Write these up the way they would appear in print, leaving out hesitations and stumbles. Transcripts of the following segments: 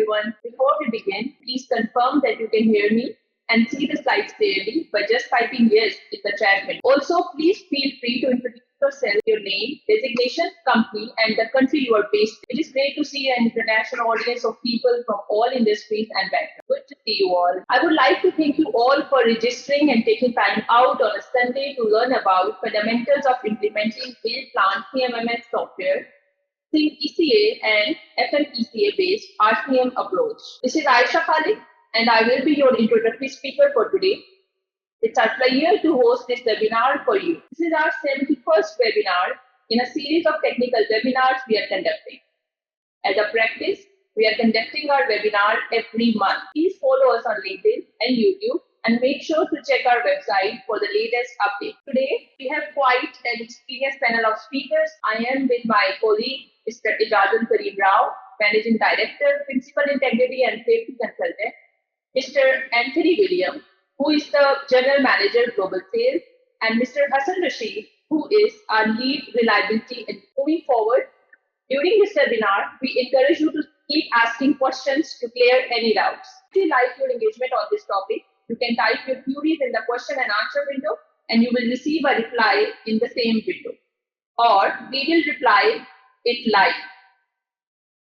everyone. Before we begin, please confirm that you can hear me and see the slides clearly by just typing yes in the chat window. Also, please feel free to introduce yourself, your name, designation, company, and the country you are based in. It is great to see an international audience of people from all industries and backgrounds. Good to see you all. I would like to thank you all for registering and taking time out on a Sunday to learn about fundamentals of implementing VAIL-Plant CMMS software, ECA and FMECA-based RCM approach. This is Aisha Khalid, and I will be your introductory speaker for today. It's our pleasure to host this webinar for you. This is our 71st webinar in a series of technical webinars we are conducting. As a practice, we are conducting our webinar every month. Please follow us on LinkedIn and YouTube and make sure to check our website for the latest update. Today, we have quite an experienced panel of speakers. I am with my colleague, Mr. Ijazul Karim Rao, Managing Director, Principal Integrity and Safety Consultant, Mr. Anthony William, who is the General Manager, Global Sales, and Mr. Hassan Rashid, who is our Lead Reliability. And moving forward, during this webinar, we encourage you to keep asking questions to clear any doubts. If you like your engagement on this topic, you can type your queries in the question and answer window, and you will receive a reply in the same window. Or we will reply it live.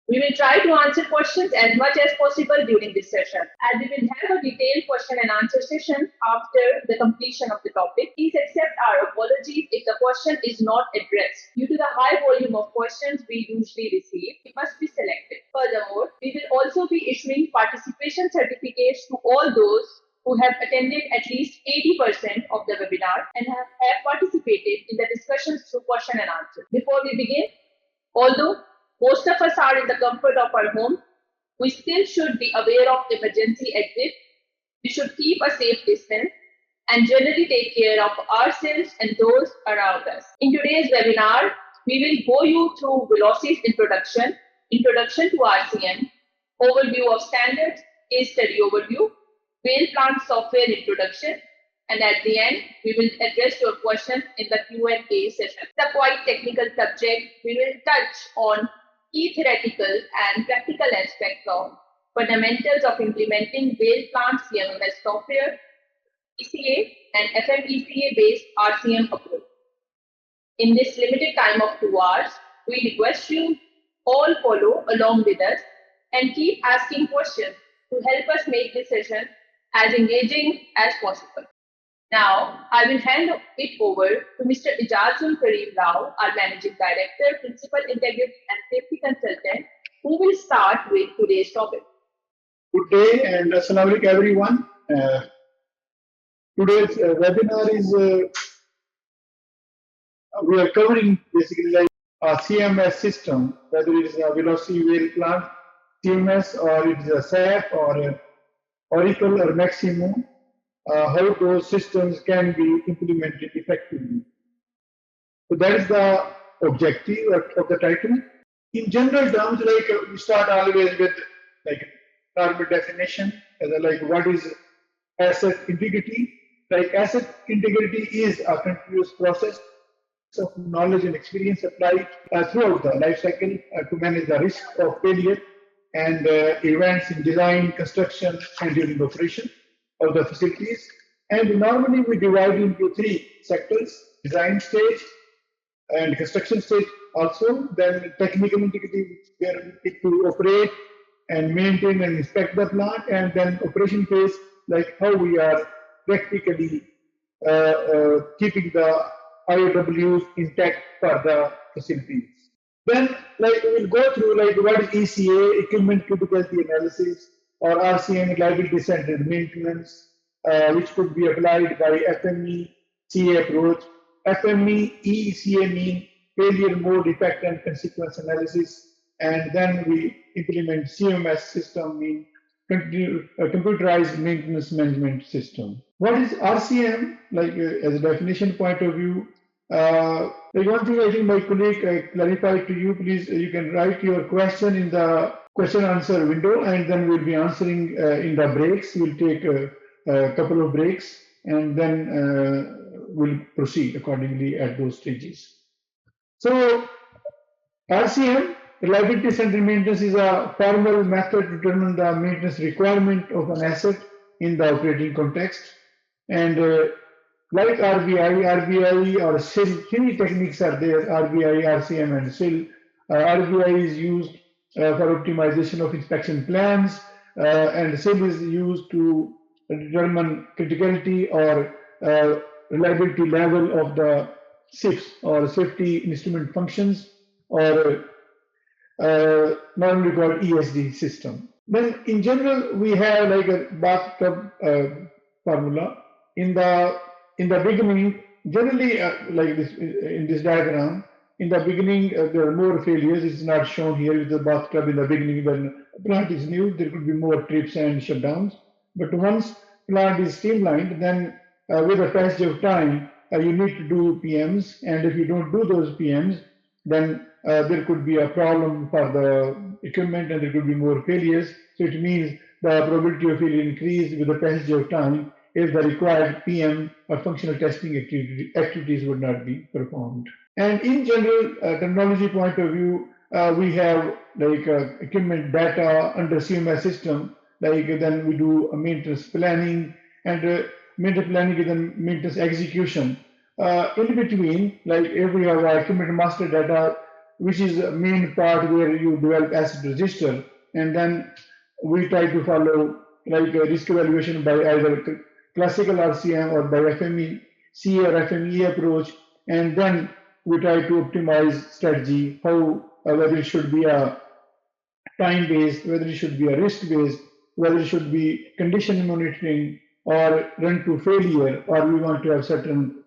We will try to answer questions as much as possible during this session. As we will have a detailed question and answer session after the completion of the topic, please accept our apologies if the question is not addressed. Due to the high volume of questions we usually receive, it must be selected. Furthermore, we will also be issuing participation certificates to all those who have attended at least 80% of the webinar and have participated in the discussions through question and answer. Before we begin, although most of us are in the comfort of our home, we still should be aware of emergency exit. We should keep a safe distance and generally take care of ourselves and those around us. In today's webinar, we will go you through Veloci's introduction to RCM, overview of standards, case study overview, VAIL-Plant software introduction, and at the end, we will address your questions in the Q&A session. It's a quite technical subject. We will touch on key theoretical and practical aspects of fundamentals of implementing VAIL-Plant CMMS software, ECA and FMECA-based RCM approach. In this limited time of 2 hours, we request you all follow along with us and keep asking questions to help us make this session as engaging as possible. Now, I will hand it over to Mr. Ijazul Karim Rao, our Managing Director, Principal Integrity and Safety Consultant, who will start with today's topic. Good day and assalamu alaikum everyone. Today's webinar is, we are covering basically like a CMMS system, whether it is a Velosi VAIL-Plant CMMS or it is a SAP or Oracle or Maximo. How those systems can be implemented effectively. So that is the objective of the title. In general terms, like we start always with like normal definition, as like what is asset integrity. Like asset integrity is a continuous process of knowledge and experience applied throughout the life cycle to manage the risk of failure and events in design, construction, and during operation of the facilities. And normally we divide into 3 sectors: design stage and construction stage also, then technical integrity where we need to operate and maintain and inspect the plant, and then operation phase, like how we are practically keeping the IOWs intact for the facilities. Then like we will go through like what is ECA, equipment criticality analysis, or RCM, reliability centered maintenance, which could be applied by FMECA approach. FMECA mean failure mode, effect and consequence analysis, and then we implement CMMS system, mean computerized maintenance management system. What is RCM? Like as a definition point of view, like one thing I think my colleague clarified to you, please you can write your question in the question answer window, and then we'll be answering in the breaks. We'll take a couple of breaks, and then we'll proceed accordingly at those stages. So RCM reliability centered maintenance is a formal method to determine the maintenance requirement of an asset in the operating context. And like RBI or SIL, three techniques are there: RBI, RCM, and SIL. RBI is used for optimization of inspection plans, and SIL is used to determine criticality or reliability level of the SIFs or safety instrument functions, or normally called ESD system. Then in general, we have like a bathtub formula. In the beginning, generally like this in this diagram, in the beginning there are more failures. It's not shown here with the bathtub in the beginning. When a plant is new, there could be more trips and shutdowns. But once plant is streamlined, then with the passage of time, you need to do PMs. And if you don't do those PMs, then there could be a problem for the equipment and there could be more failures. So it means the probability of failure increased with the passage of time if the required PM or functional testing activities would not be performed. And in general, technology point of view, we have like equipment data under CMMS system. Like then we do a maintenance planning, and maintenance planning is then maintenance execution. In between, like if we have a equipment master data, which is the main part where you develop asset register, and then we try to follow like a risk evaluation by either classical RCM or by FMECA or FMEA approach, and then we try to optimize strategy, how whether it should be a time-based, whether it should be a risk-based, whether it should be condition monitoring or run to failure, or we want to have certain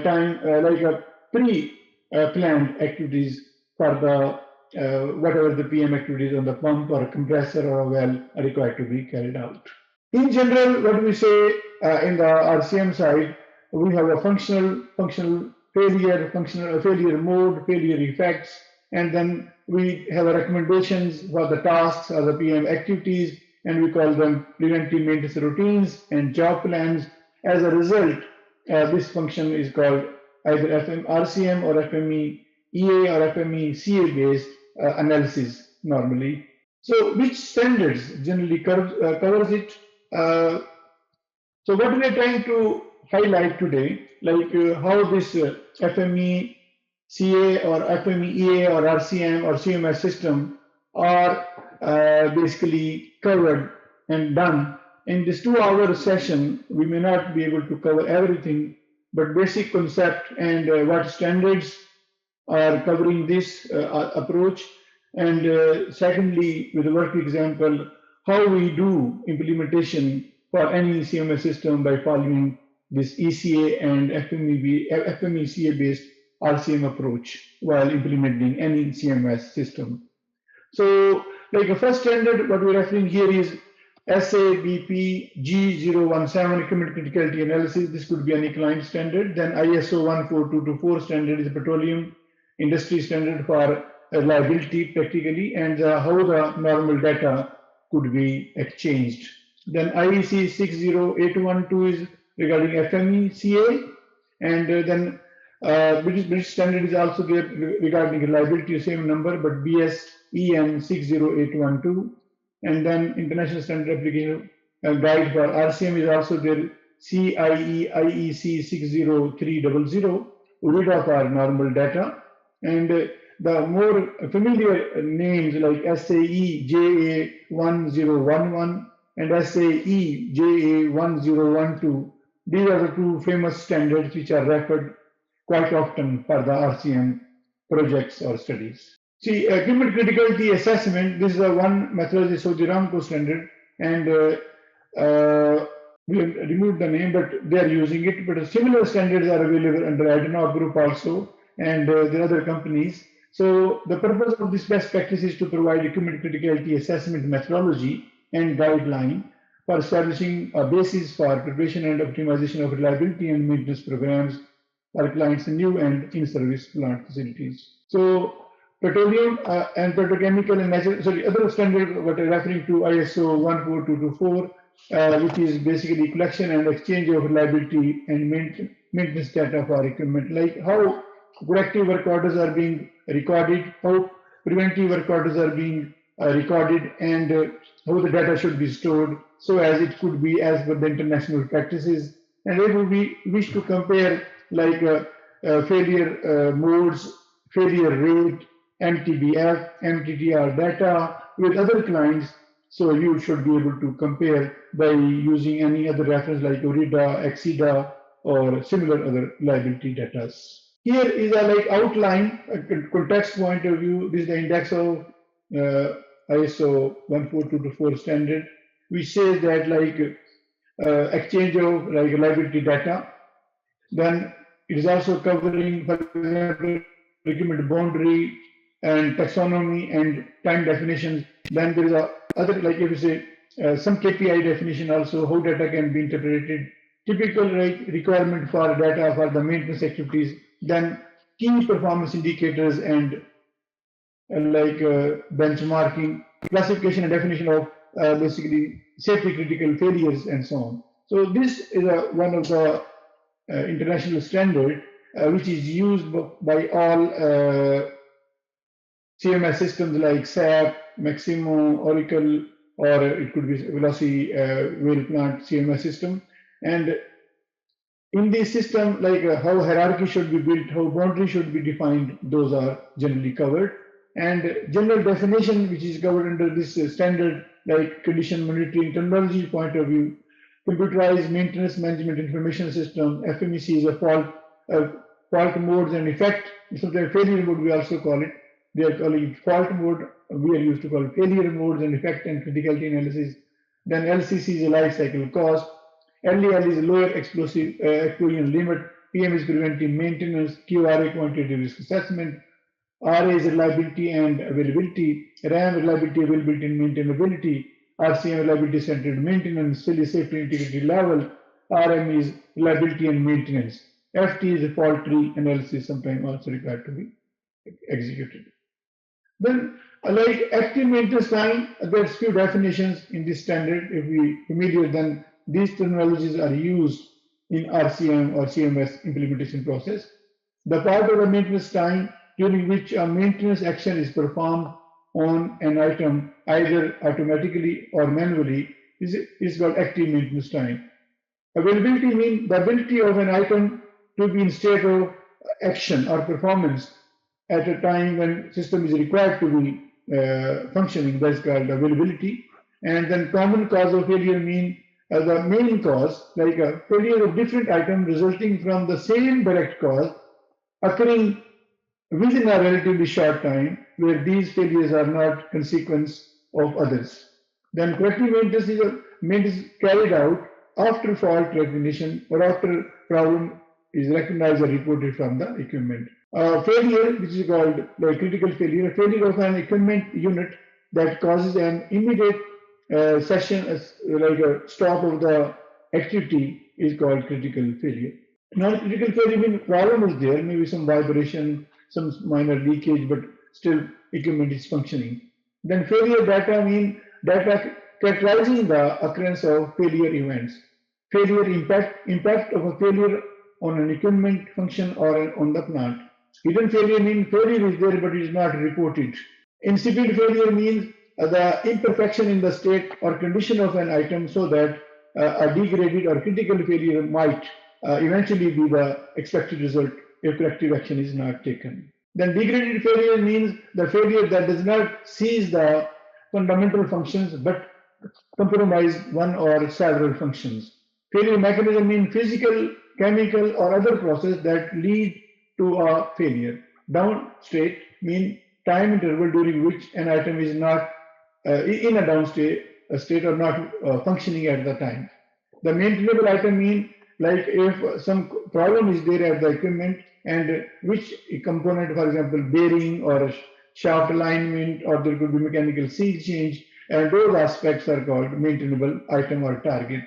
time like a pre-planned activities for the whatever the PM activities on the pump or a compressor or a well are required to be carried out. In general, what we say in the RCM side, we have a functional failure mode, failure effects, and then we have recommendations for the tasks or the PM activities, and we call them preventive maintenance routines and job plans. As a result, this function is called either RCM or FMEA or FMECA based analysis normally. So which standards generally covers it? So what we are trying to highlight today, like how this FMECA or FMEA or RCM or CMS system are basically covered and done. In this 2-hour session, we may not be able to cover everything, but basic concept and what standards are covering this approach. And secondly, with a work example, how we do implementation for any CMS system by following this ECA and FMECA-based RCM approach while implementing any CMS system. So, like a first standard, what we're referring here is SABP G017 equipment criticality analysis. This could be any client standard. Then ISO 14224 standard is a petroleum industry standard for reliability practically, and how the normal data could be exchanged. Then IEC 60812 is regarding FMECA, and then British standard is also there regarding reliability, same number, but BS-EN 60812. And then international standard application guide for RCM is also there, CIE IEC 60300, read of our normal data. And the more familiar names like SAE JA1011 and SAE JA1012, these are the two famous standards which are referred quite often for the RCM projects or studies. See, equipment criticality assessment, this is the one methodology, so the Ramco standard, and we have removed the name, but they are using it. But similar standards are available under Adenauer Group also, and the other companies. So the purpose of this best practice is to provide equipment criticality assessment methodology and guideline for establishing a basis for preparation and optimization of reliability and maintenance programs for clients in new and in-service plant facilities. So petroleum and petrochemical and natural, other standard what I'm referring to ISO 14224, which is basically collection and exchange of reliability and maintenance data for equipment, like how corrective work orders are being recorded, how preventive work orders are being recorded, and how the data should be stored so as it could be as per the international practices. And if we wish to compare like failure modes, failure rate, MTBF, MTTR data with other clients, so you should be able to compare by using any other reference like ORIDA, EXIDA, or similar other liability data. Here is a like outline, a context point of view. This is the index of ISO 14224 standard, which says that like exchange of like liability data. Then it is also covering, for example, document boundary and taxonomy and time definitions. Then there is a other, like if you say some KPI definition also, how data can be interpreted, typical requirement for data for the maintenance activities, then key performance indicators and benchmarking, classification and definition of basically safety critical failures and so on. So this is one of the international standard which is used by all CMS systems like SAP, Maximo, Oracle, or it could be Velosi VAIL-Plant CMS system. And in this system, like how hierarchy should be built, how boundary should be defined, those are generally covered. And general definition, which is covered under this standard, like condition monitoring technology point of view, computerized maintenance management information system, FMEC is a fault modes and effect. Sometimes failure mode we also call it. They are calling it fault mode. We are used to call it failure modes and effect and criticality analysis. Then LCC is a life cycle cost. LEL is lower explosive explosion limit. PM is preventive maintenance. QRA quantitative risk assessment. RA is reliability and availability. RAM reliability, availability and maintainability. RCM reliability centered maintenance. CIL is safety integrity level. RM is reliability and maintenance. FT is a fault tree, and LC is sometimes also required to be executed. Then, like active maintenance time, there's few definitions in this standard. If we familiar, then these terminologies are used in RCM or CMS implementation process. The part of the maintenance time during which a maintenance action is performed on an item either automatically or manually is called active maintenance time. Availability means the ability of an item to be in state of action or performance at a time when system is required to be functioning. That's called availability. And then common cause of failure mean the main cause, like a failure of different item resulting from the same direct cause occurring within a relatively short time, where these failures are not consequence of others. Then corrective maintenance is maintenance carried out after fault recognition or after problem is recognized or reported from the equipment. Failure, which is called like critical failure, failure of an equipment unit that causes an immediate session, like a stop of the activity, is called critical failure. Non-critical failure means problem is there, maybe some vibration, some minor leakage, but still equipment is functioning. Then failure data means data characterizing the occurrence of failure events. Failure impact of a failure on an equipment function or on the plant. Hidden failure means failure is there but it is not reported. Incipient failure means the imperfection in the state or condition of an item so that a degraded or critical failure might eventually be the expected result if corrective action is not taken. Then degraded failure means the failure that does not seize the fundamental functions but compromise one or several functions. Failure mechanism means physical, chemical, or other process that lead to a failure. Down state means time interval during which an item is not in a down state or not functioning at the time. The maintainable item means like if some problem is there at the equipment and which component, for example, bearing or shaft alignment, or there could be mechanical seal change, and those aspects are called maintainable item or target.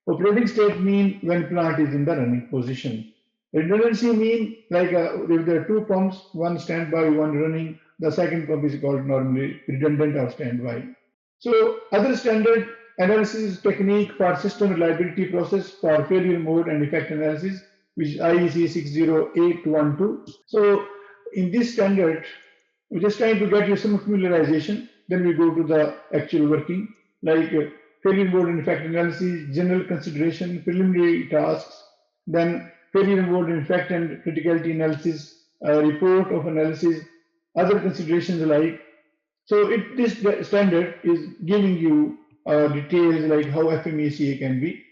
Operating state means when plant is in the running position. Redundancy means like if there are two pumps, one standby, one running, the second pump is called normally redundant or standby. So other standard analysis technique for system reliability process for failure mode and effect analysis, which is IEC 60812. So in this standard, We're just trying to get you some familiarization. Then we go to the actual working, like failure mode and effect analysis, general consideration, preliminary tasks, then failure mode and effect and criticality analysis, report of analysis, other considerations like. So this standard is giving you details like how FMECA can be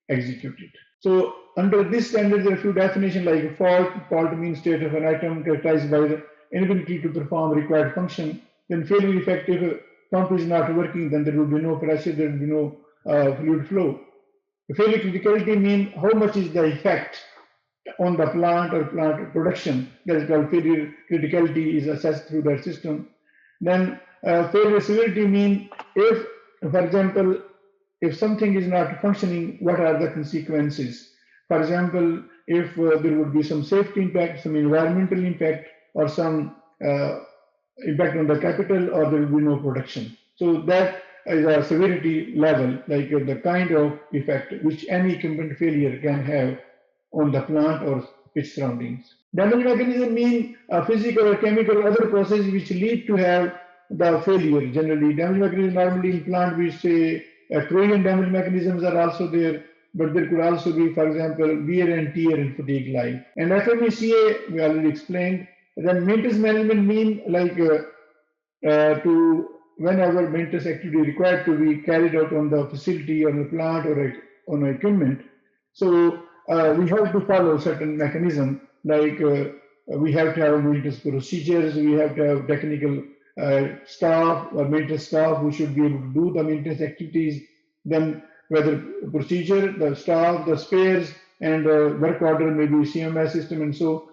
executed. So under this standard, there are a few definitions like fault. Fault means state of an item characterized by the inability to perform required function. Then failure effect, if a pump is not working, then there will be no pressure, there will be no fluid flow. The failure criticality means how much is the effect on the plant or plant production. That is called failure criticality is assessed through that system. Then failure severity means if, for example, if something is not functioning, what are the consequences? For example, if there would be some safety impact, some environmental impact, or some impact on the capital, or there will be no production. So that is a severity level, like the kind of effect which any equipment failure can have on the plant or its surroundings. Damage mechanism mean physical or chemical or other processes which lead to have the failure. Generally, damage mechanism normally in plant we say corrosion damage mechanisms are also there, but there could also be, for example, wear and tear and fatigue life. And FMECA we already explained. Then maintenance management mean like to whenever maintenance activity required to be carried out on the facility or the plant or on equipment. So we have to follow certain mechanism like we have to have maintenance procedures, we have to have technical staff or maintenance staff who should be able to do the maintenance activities, then whether procedure, the staff, the spares, and work order, maybe CMMS system, and so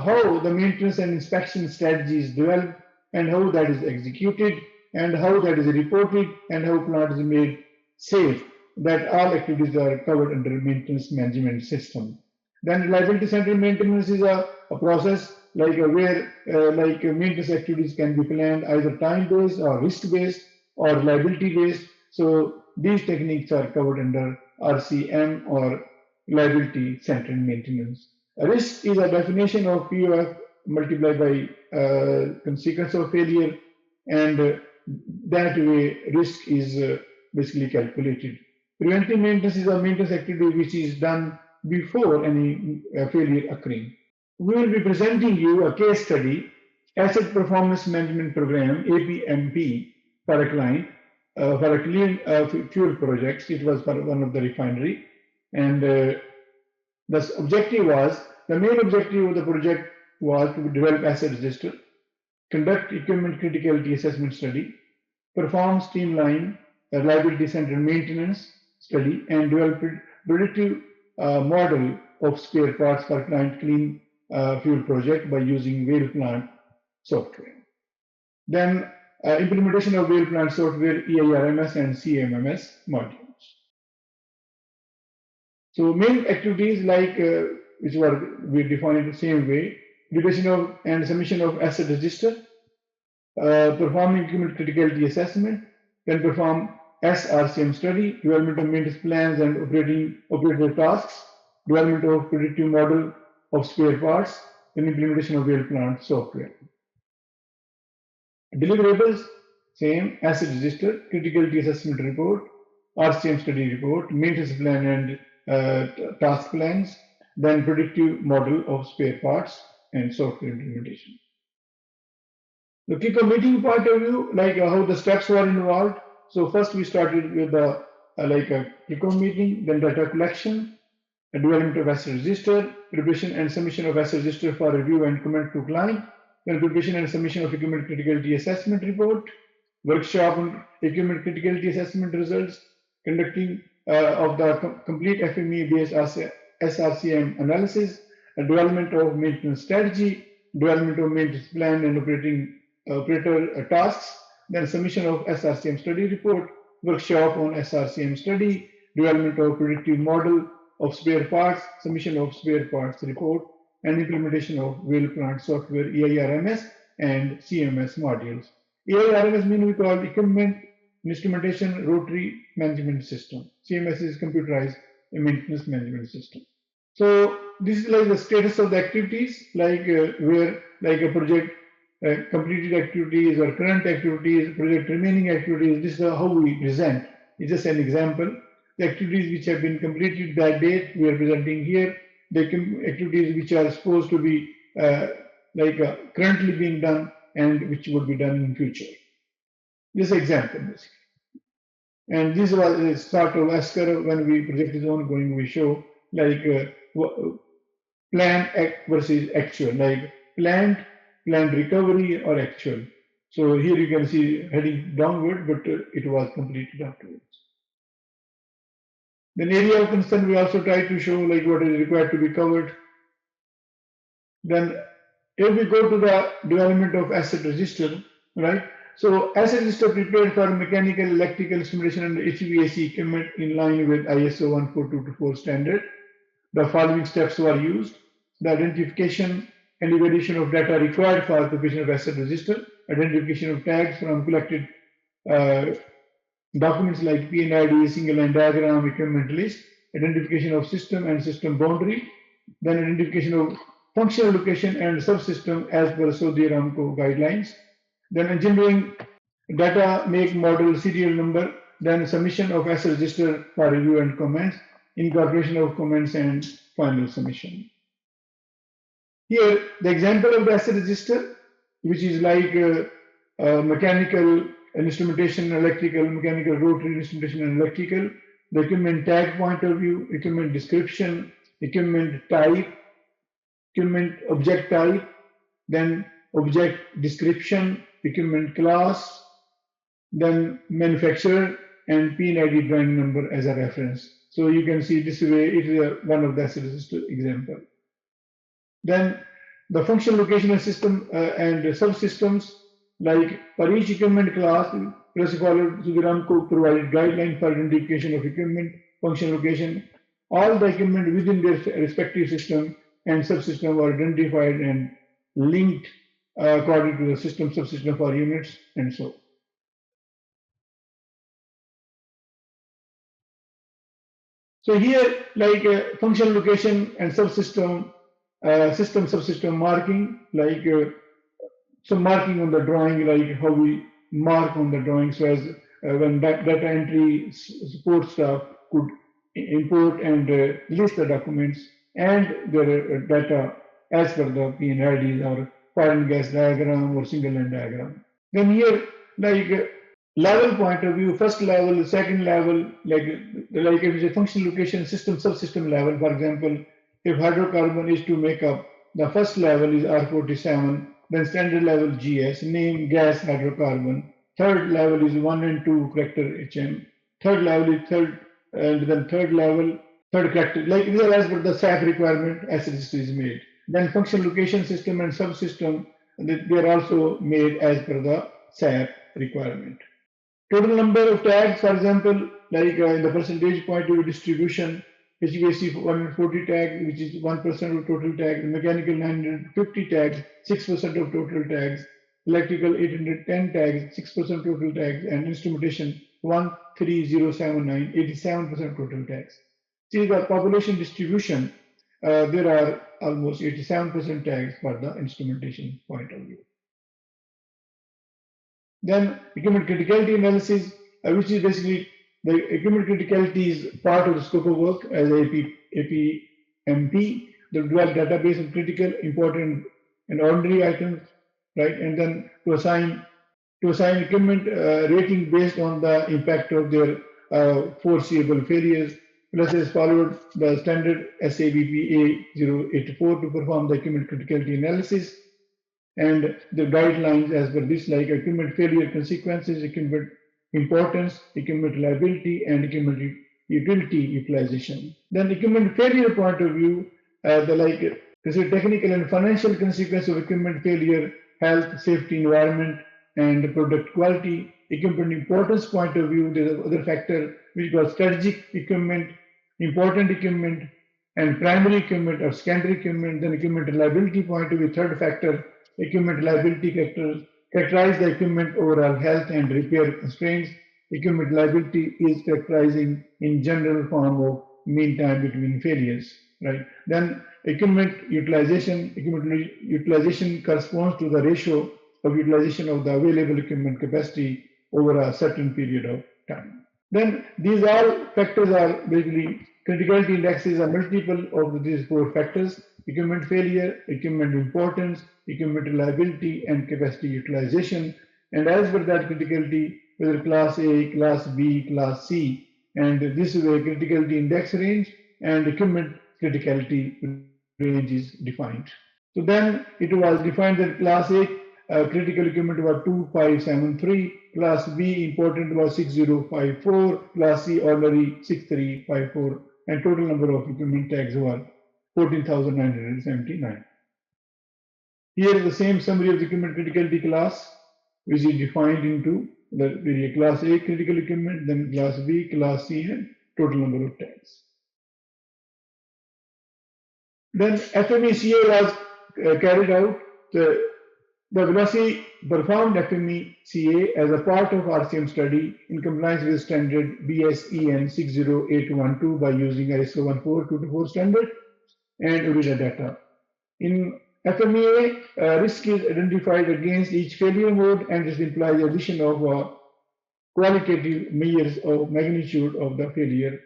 how the maintenance and inspection strategy is developed and how that is executed and how that is reported and how plant is made safe, that all activities are covered under maintenance management system. Then reliability centered maintenance is a process like where maintenance activities can be planned either time based or risk based or reliability based. So these techniques are covered under RCM or reliability centered maintenance. A risk is a definition of POF multiplied by consequence of failure, and that way risk is basically calculated. Preventive maintenance is a maintenance activity which is done before any failure occurring. We will be presenting you a case study, Asset Performance Management Program, APMP, for a client, for a clean fuel project. It was for one of the refinery. And the main objective of the project was to develop asset register, conduct equipment criticality assessment study, perform streamline reliability centered maintenance study, and develop predictive model of spare parts for client clean fuel project by using VAIL-Plant software. Then implementation of VAIL-Plant software, EIRMS and CMMS modules. So main activities like which we defined the same way: preparation of and submission of asset register, performing equipment criticality assessment, then perform SRCM study, development of maintenance plans and operator tasks, development of predictive model of spare parts, and implementation of VAIL-Plant software. Deliverables, same: asset register, criticality assessment report, RCM study report, maintenance plan and task plans, then predictive model of spare parts and software implementation. The kickoff meeting point of view, like how the steps were involved. So first we started with the like a kickoff meeting, then data collection, development of asset register, preparation and submission of asset register for review and comment to client, then preparation and submission of equipment criticality assessment report, workshop on equipment criticality assessment results, conducting of the complete FMEA-based SRCM analysis, development of maintenance strategy, development of maintenance plan and operator tasks, then submission of SRCM study report, workshop on SRCM study, development of predictive model of spare parts, submission of spare parts report, and implementation of VAIL-Plant software, EIRMS and CMMS modules. EIRMS means we call equipment instrumentation rotary management system. CMMS is computerized maintenance management system. So this is like the status of the activities, like where like a project completed activities or current activities, project remaining activities. This is how we present. It's just an example. The activities which have been completed that date we are presenting here. The activities which are supposed to be currently being done and which would be done in future. This example basically. And this was a sort of S-curve. When we project is ongoing, we show planned versus actual, like planned recovery or actual. So here you can see heading downward, but it was completed afterwards. Then area of concern, we also try to show like what is required to be covered. Then if we go to the development of asset register, right? So asset register prepared for mechanical, electrical instrumentation and HVAC equipment in line with ISO 14224 standard. The following steps were used: the identification and evaluation of data required for preparation of asset register, identification of tags from collected documents like P&ID, single line diagram, equipment list, identification of system and system boundary, then identification of functional location and subsystem as per Saudi Aramco guidelines, then engineering data, make, model, serial number, then submission of asset register for review and comments, incorporation of comments and final submission. Here, the example of the asset register, which is like mechanical instrumentation, electrical, mechanical rotary instrumentation and electrical, the equipment tag point of view, equipment description, equipment type, equipment object type, then object description, equipment class, then manufacturer and P&ID drawing number as a reference. So you can see this way, it is one of the asset register example. Then the function, location and system and subsystems, like for each equipment class, followed Saudi Aramco provided guideline for identification of equipment, function, location. All the equipment within their respective system and subsystem were identified and linked according to the system, subsystem for units and so on. So here, like function, location and subsystem, system, subsystem marking, like some marking on the drawing, like how we mark on the drawing. So as when data entry support staff could import and list the documents and their data as per the P&IDs or foreign gas diagram or single line diagram. Then here, like level point of view, first level, second level, like if it's a function, location, system, subsystem level. For example, if hydrocarbon is to make up, the first level is R47, then standard level GS, name, gas, hydrocarbon. Third level is 1 and 2 character HM. Third level is and then third level, third character. Like these are as per the SAP requirement, asset register is made. Then function, location, system and subsystem, they are also made as per the SAP requirement. Total number of tags, for example, like in the percentage point of view distribution, HVAC 140 tags, which is 1% of total tags, mechanical 950 tags, 6% of total tags, electrical 810 tags, 6% total tags, and instrumentation 13079, 87% of total tags. See the population distribution, there are almost 87% tags for the instrumentation point of view. Then equipment criticality analysis, which is basically the equipment criticality is part of the scope of work as APMP, the develop database of critical, important, and ordinary items, right? And then to assign equipment rating based on the impact of their foreseeable failures. Plus has followed the standard SABP A084 to perform the equipment criticality analysis. And the guidelines as per this, like equipment failure consequences, equipment importance, equipment reliability, and equipment utility utilization. Then equipment failure point of view, this is technical and financial consequence of equipment failure, health, safety, environment, and product quality. Equipment importance point of view, there is other factor which was strategic equipment, important equipment, and primary equipment or secondary equipment. Then equipment reliability point of view, third factor, equipment reliability characterize the equipment overall health and repair constraints. Equipment reliability is characterizing in general form of mean time between failures, right? Then equipment utilization corresponds to the ratio of utilization of the available equipment capacity over a certain period of time. Then these all factors are basically criticality indexes are multiple of these four factors: equipment failure, equipment importance, equipment reliability, and capacity utilization. And as per that criticality, whether class A, class B, class C, and this is a criticality index range and equipment criticality range is defined. So then it was defined that class A critical equipment was 2573, class B important was 6054, class C ordinary 6354, and total number of equipment tags were 14,979. Here is the same summary of the equipment criticality class, which is defined into the class A critical equipment, then class B, class C, and total number of tags. Then FMECA was carried out. The Velosi performed FMECA as a part of RCM study in compliance with standard BSEN 60812 by using ISO 14224 standard and URIDA data. In FMEA, risk is identified against each failure mode, and this implies the addition of qualitative measures of magnitude of the failure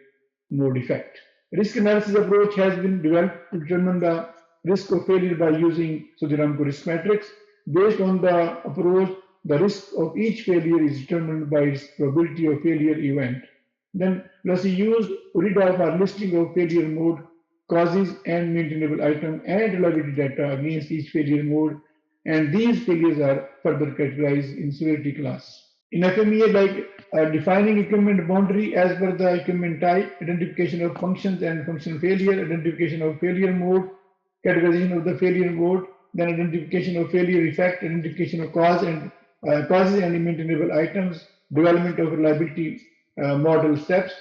mode effect. Risk analysis approach has been developed to determine the risk of failure by using Sudhiramko risk matrix. Based on the approach, the risk of each failure is determined by its probability of failure event. Then Velosi used URIDA for listing of failure mode, causes and maintainable item and reliability data against each failure mode, and these failures are further categorized in severity class. In FMEA, like defining equipment boundary as per the equipment type, identification of functions and function failure, identification of failure mode, categorization of the failure mode, then identification of failure effect, identification of causes and maintainable items, development of reliability model steps,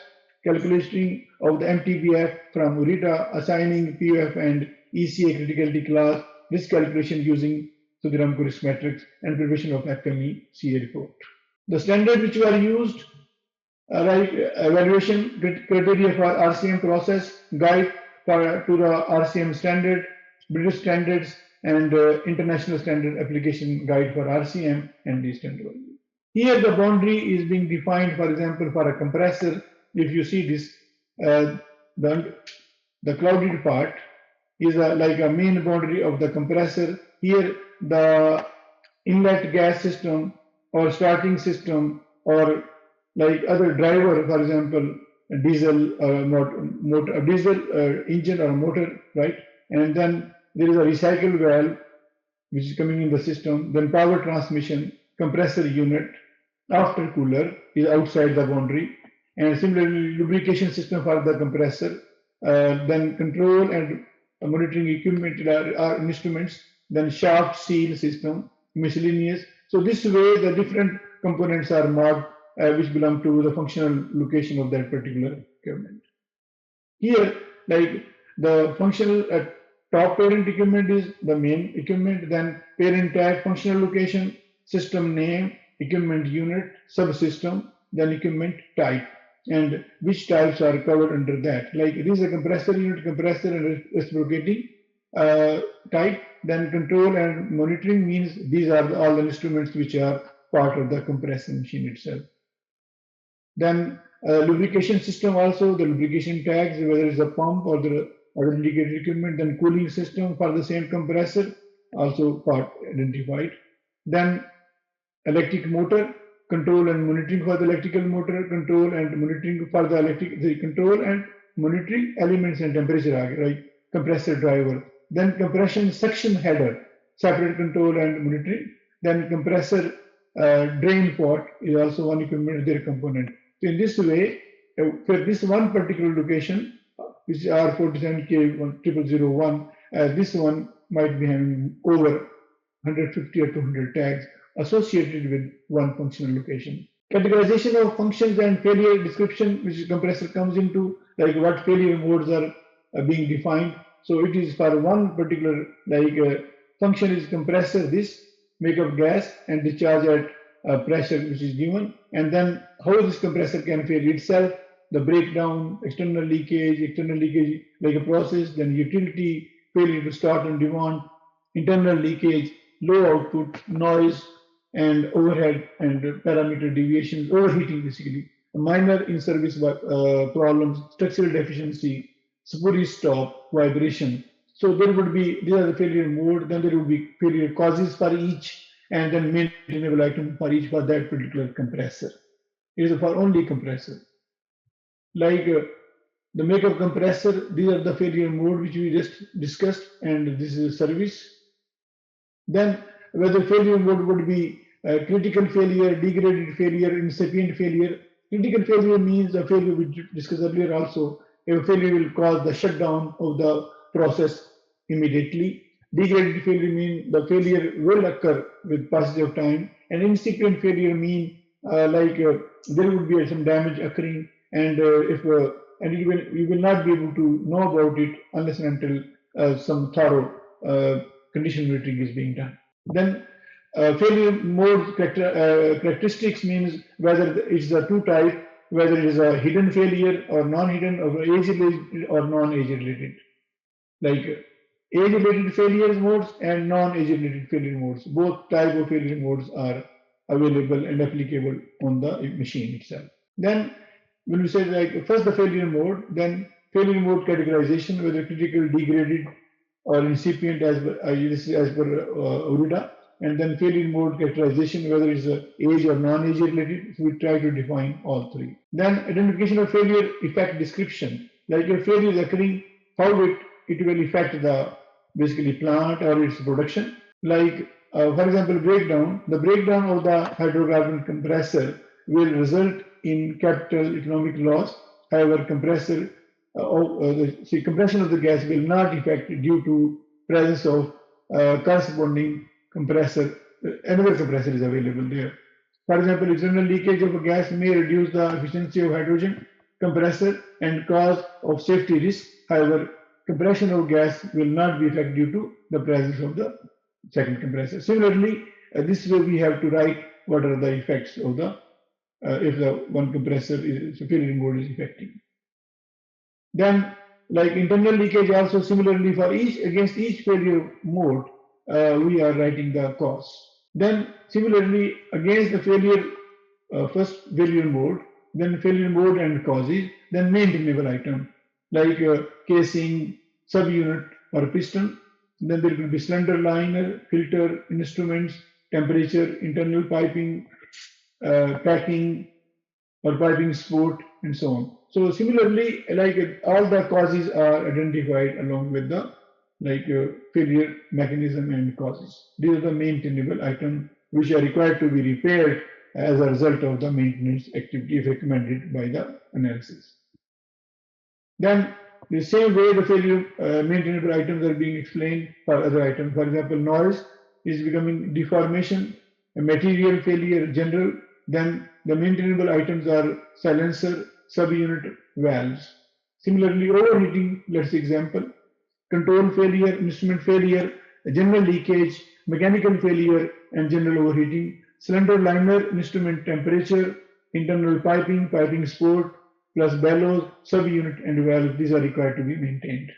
calculation of the MTBF from URIDA, assigning POF and ECA criticality class, risk calculation using Sudhiramko risk matrix, and preparation of FMECA report. The standard which were used, evaluation criteria for RCM process, guide to the RCM standard, British standards, and international standard application guide for RCM and the standard. Here the boundary is being defined, for example, for a compressor. If you see this, the clouded part is like a main boundary of the compressor. Here the inlet gas system or starting system or like other driver, for example, a diesel motor, a diesel engine or motor, right? And then there is a recycle valve which is coming in the system. Then power transmission, compressor unit, after cooler is outside the boundary, and similarly lubrication system for the compressor. Then control and monitoring equipment are instruments. Then shaft seal system, miscellaneous. So this way the different components are marked which belong to the functional location of that particular equipment. Here, like the functional top parent equipment is the main equipment, then parent tag, functional location, system name, equipment unit, subsystem, then equipment type, and which types are covered under that. Like it is a compressor unit, compressor and reciprocating type. Then control and monitoring means these are all the instruments which are part of the compressor machine itself. Then lubrication system also, the lubrication tags, whether it's a pump or the other indicated equipment. Then cooling system for the same compressor, also part identified. Then electric motor, control and monitoring for the electrical motor, control and monitoring for the electric, control and monitoring elements and temperature, right? Compressor driver. Then compression suction header, separate control and monitoring. Then compressor drain port is also one equipment, their component. So in this way, for this one particular location, which is R47K0001, this one might be having over 150 or 200 tags associated with one functional location. Categorization of functions and failure description, which compressor comes into, like what failure modes are being defined. So it is for one particular function is compressor, this make up gas and discharge at pressure which is given, and then how this compressor can fail itself, the breakdown, external leakage like a process, then utility, failure to start on demand, internal leakage, low output, noise, and overhead and parameter deviations, overheating basically, minor in-service problems, structural deficiency, spurious stop, vibration. So there would be, these are the failure mode, then there would be failure causes for each, and then maintainable item for each for that particular compressor. It is for only compressor. Like the makeup compressor, these are the failure mode which we just discussed, and this is a service. Then whether failure mode would be critical failure, degraded failure, incipient failure. Critical failure means a failure we discussed earlier also. A failure will cause the shutdown of the process immediately. Degraded failure means the failure will occur with passage of time. And incipient failure means there would be some damage occurring, and you will not be able to know about it unless and until some thorough condition monitoring is being done. Then failure mode characteristics means whether it's a two type, whether it is a hidden failure or non-hidden, or age-related or non-age-related. Like age-related failure modes and non-age-related failure modes. Both type of failure modes are available and applicable on the machine itself. Then when we say like first the failure mode, then failure mode categorization, whether critical, degraded, or incipient as per URIDA, and then failure mode characterization, whether it's age or non-age related. So we try to define all three. Then identification of failure effect description, like if failure is occurring, how it will affect the basically plant or its production. Like for example, breakdown. The breakdown of the hydrocarbon compressor will result in capital economic loss. However, compression of the gas will not affect due to presence of corresponding compressor. Another compressor is available there. For example, external leakage of a gas may reduce the efficiency of hydrogen compressor and cause of safety risk. However, compression of gas will not be affected due to the presence of the second compressor. Similarly, this way we have to write what are the effects of the if the one compressor is failure mode is affecting. Then, like internal leakage, also similarly for against each failure mode, we are writing the cause. Then, similarly against the failure first failure mode, then failure mode and causes, then maintainable item like casing, subunit or piston. Then there will be cylinder liner, filter, instruments, temperature, internal piping, packing or piping support, and so on. So similarly, like all the causes are identified along with the failure mechanism and causes. These are the maintainable items which are required to be repaired as a result of the maintenance activity recommended by the analysis. Then the same way the failure maintainable items are being explained for other items. For example, noise is becoming deformation, a material failure general. Then the maintainable items are silencer, subunit, valves. Similarly, overheating, let's say example, control failure, instrument failure, general leakage, mechanical failure, and general overheating, cylinder liner, instrument temperature, internal piping, piping support, plus bellows, subunit, and valve. These are required to be maintained.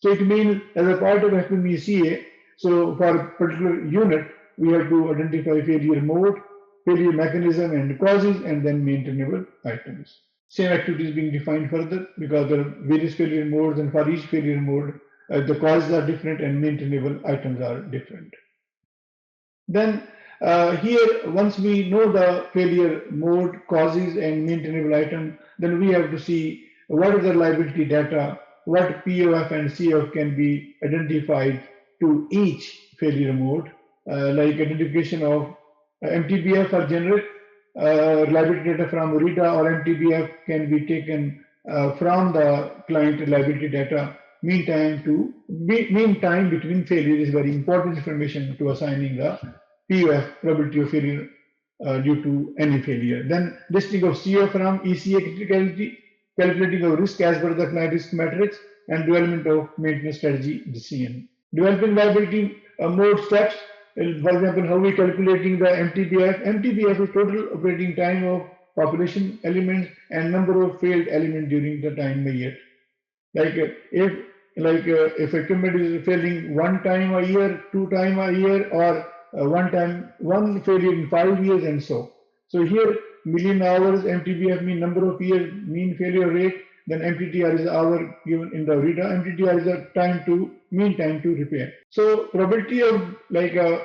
So it means as a part of FMECA, so for a particular unit, we have to identify failure mode, failure mechanism and causes, and then maintainable items. Same activity is being defined further because there are various failure modes, and for each failure mode, the causes are different and maintainable items are different. Then here, once we know the failure mode, causes, and maintainable item, then we have to see what is the liability data, what POF and COF can be identified to each failure mode, like identification of MTBF or generic liability data from URIDA, or MTBF can be taken from the client reliability data. Mean time between failure is very important information to assigning the POF, probability of failure due to any failure. Then listing of CO from ECA criticality, calculating of risk as per the client risk matrix, and development of maintenance strategy decision. Developing liability mode steps. For example, how we calculating the MTBF? MTBF is total operating time of population elements and number of failed elements during the time measured. If equipment is failing one time a year, two times a year, or one failure in 5 years and so. So here million hours MTBF mean number of years mean failure rate, then MTTR is hour given in the reader, MTTR is the mean time to repair. So probability of like a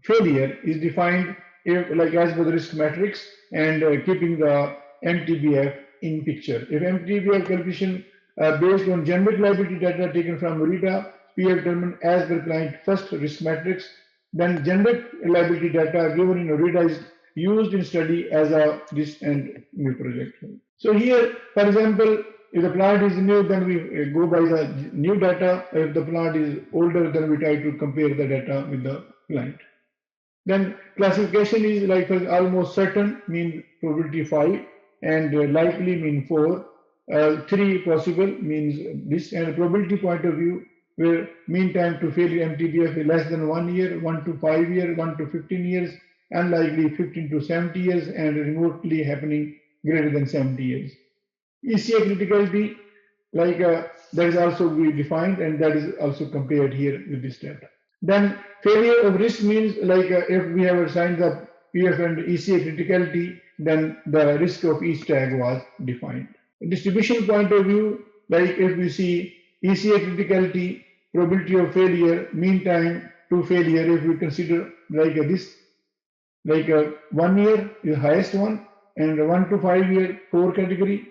failure is defined if like as per the risk matrix and keeping the MTBF in picture. If MTBF calculation based on generic liability data taken from RITA, PF determined as the client first risk matrix, then generic liability data given in RITA is used in study as a risk and new project. So here, for example, if the plant is new, then we go by the new data. If the plant is older, then we try to compare the data with the client. Then classification is like almost certain mean probability 5 and likely mean 4. 3 possible means this, and probability point of view where mean time to failure MTBF is less than 1 year, 1 to 5 years, 1 to 15 years, unlikely 15 to 70 years, and remotely happening greater than 70 years. ECA criticality, like that is also be defined, and that is also compared here with this data. Then failure of risk means like if we have assigned the PF and ECA criticality, then the risk of each tag was defined. Distribution point of view, like if we see ECA criticality, probability of failure, mean time to failure, if we consider like this, like 1 year is highest one, and 1 to 5 year 4 category,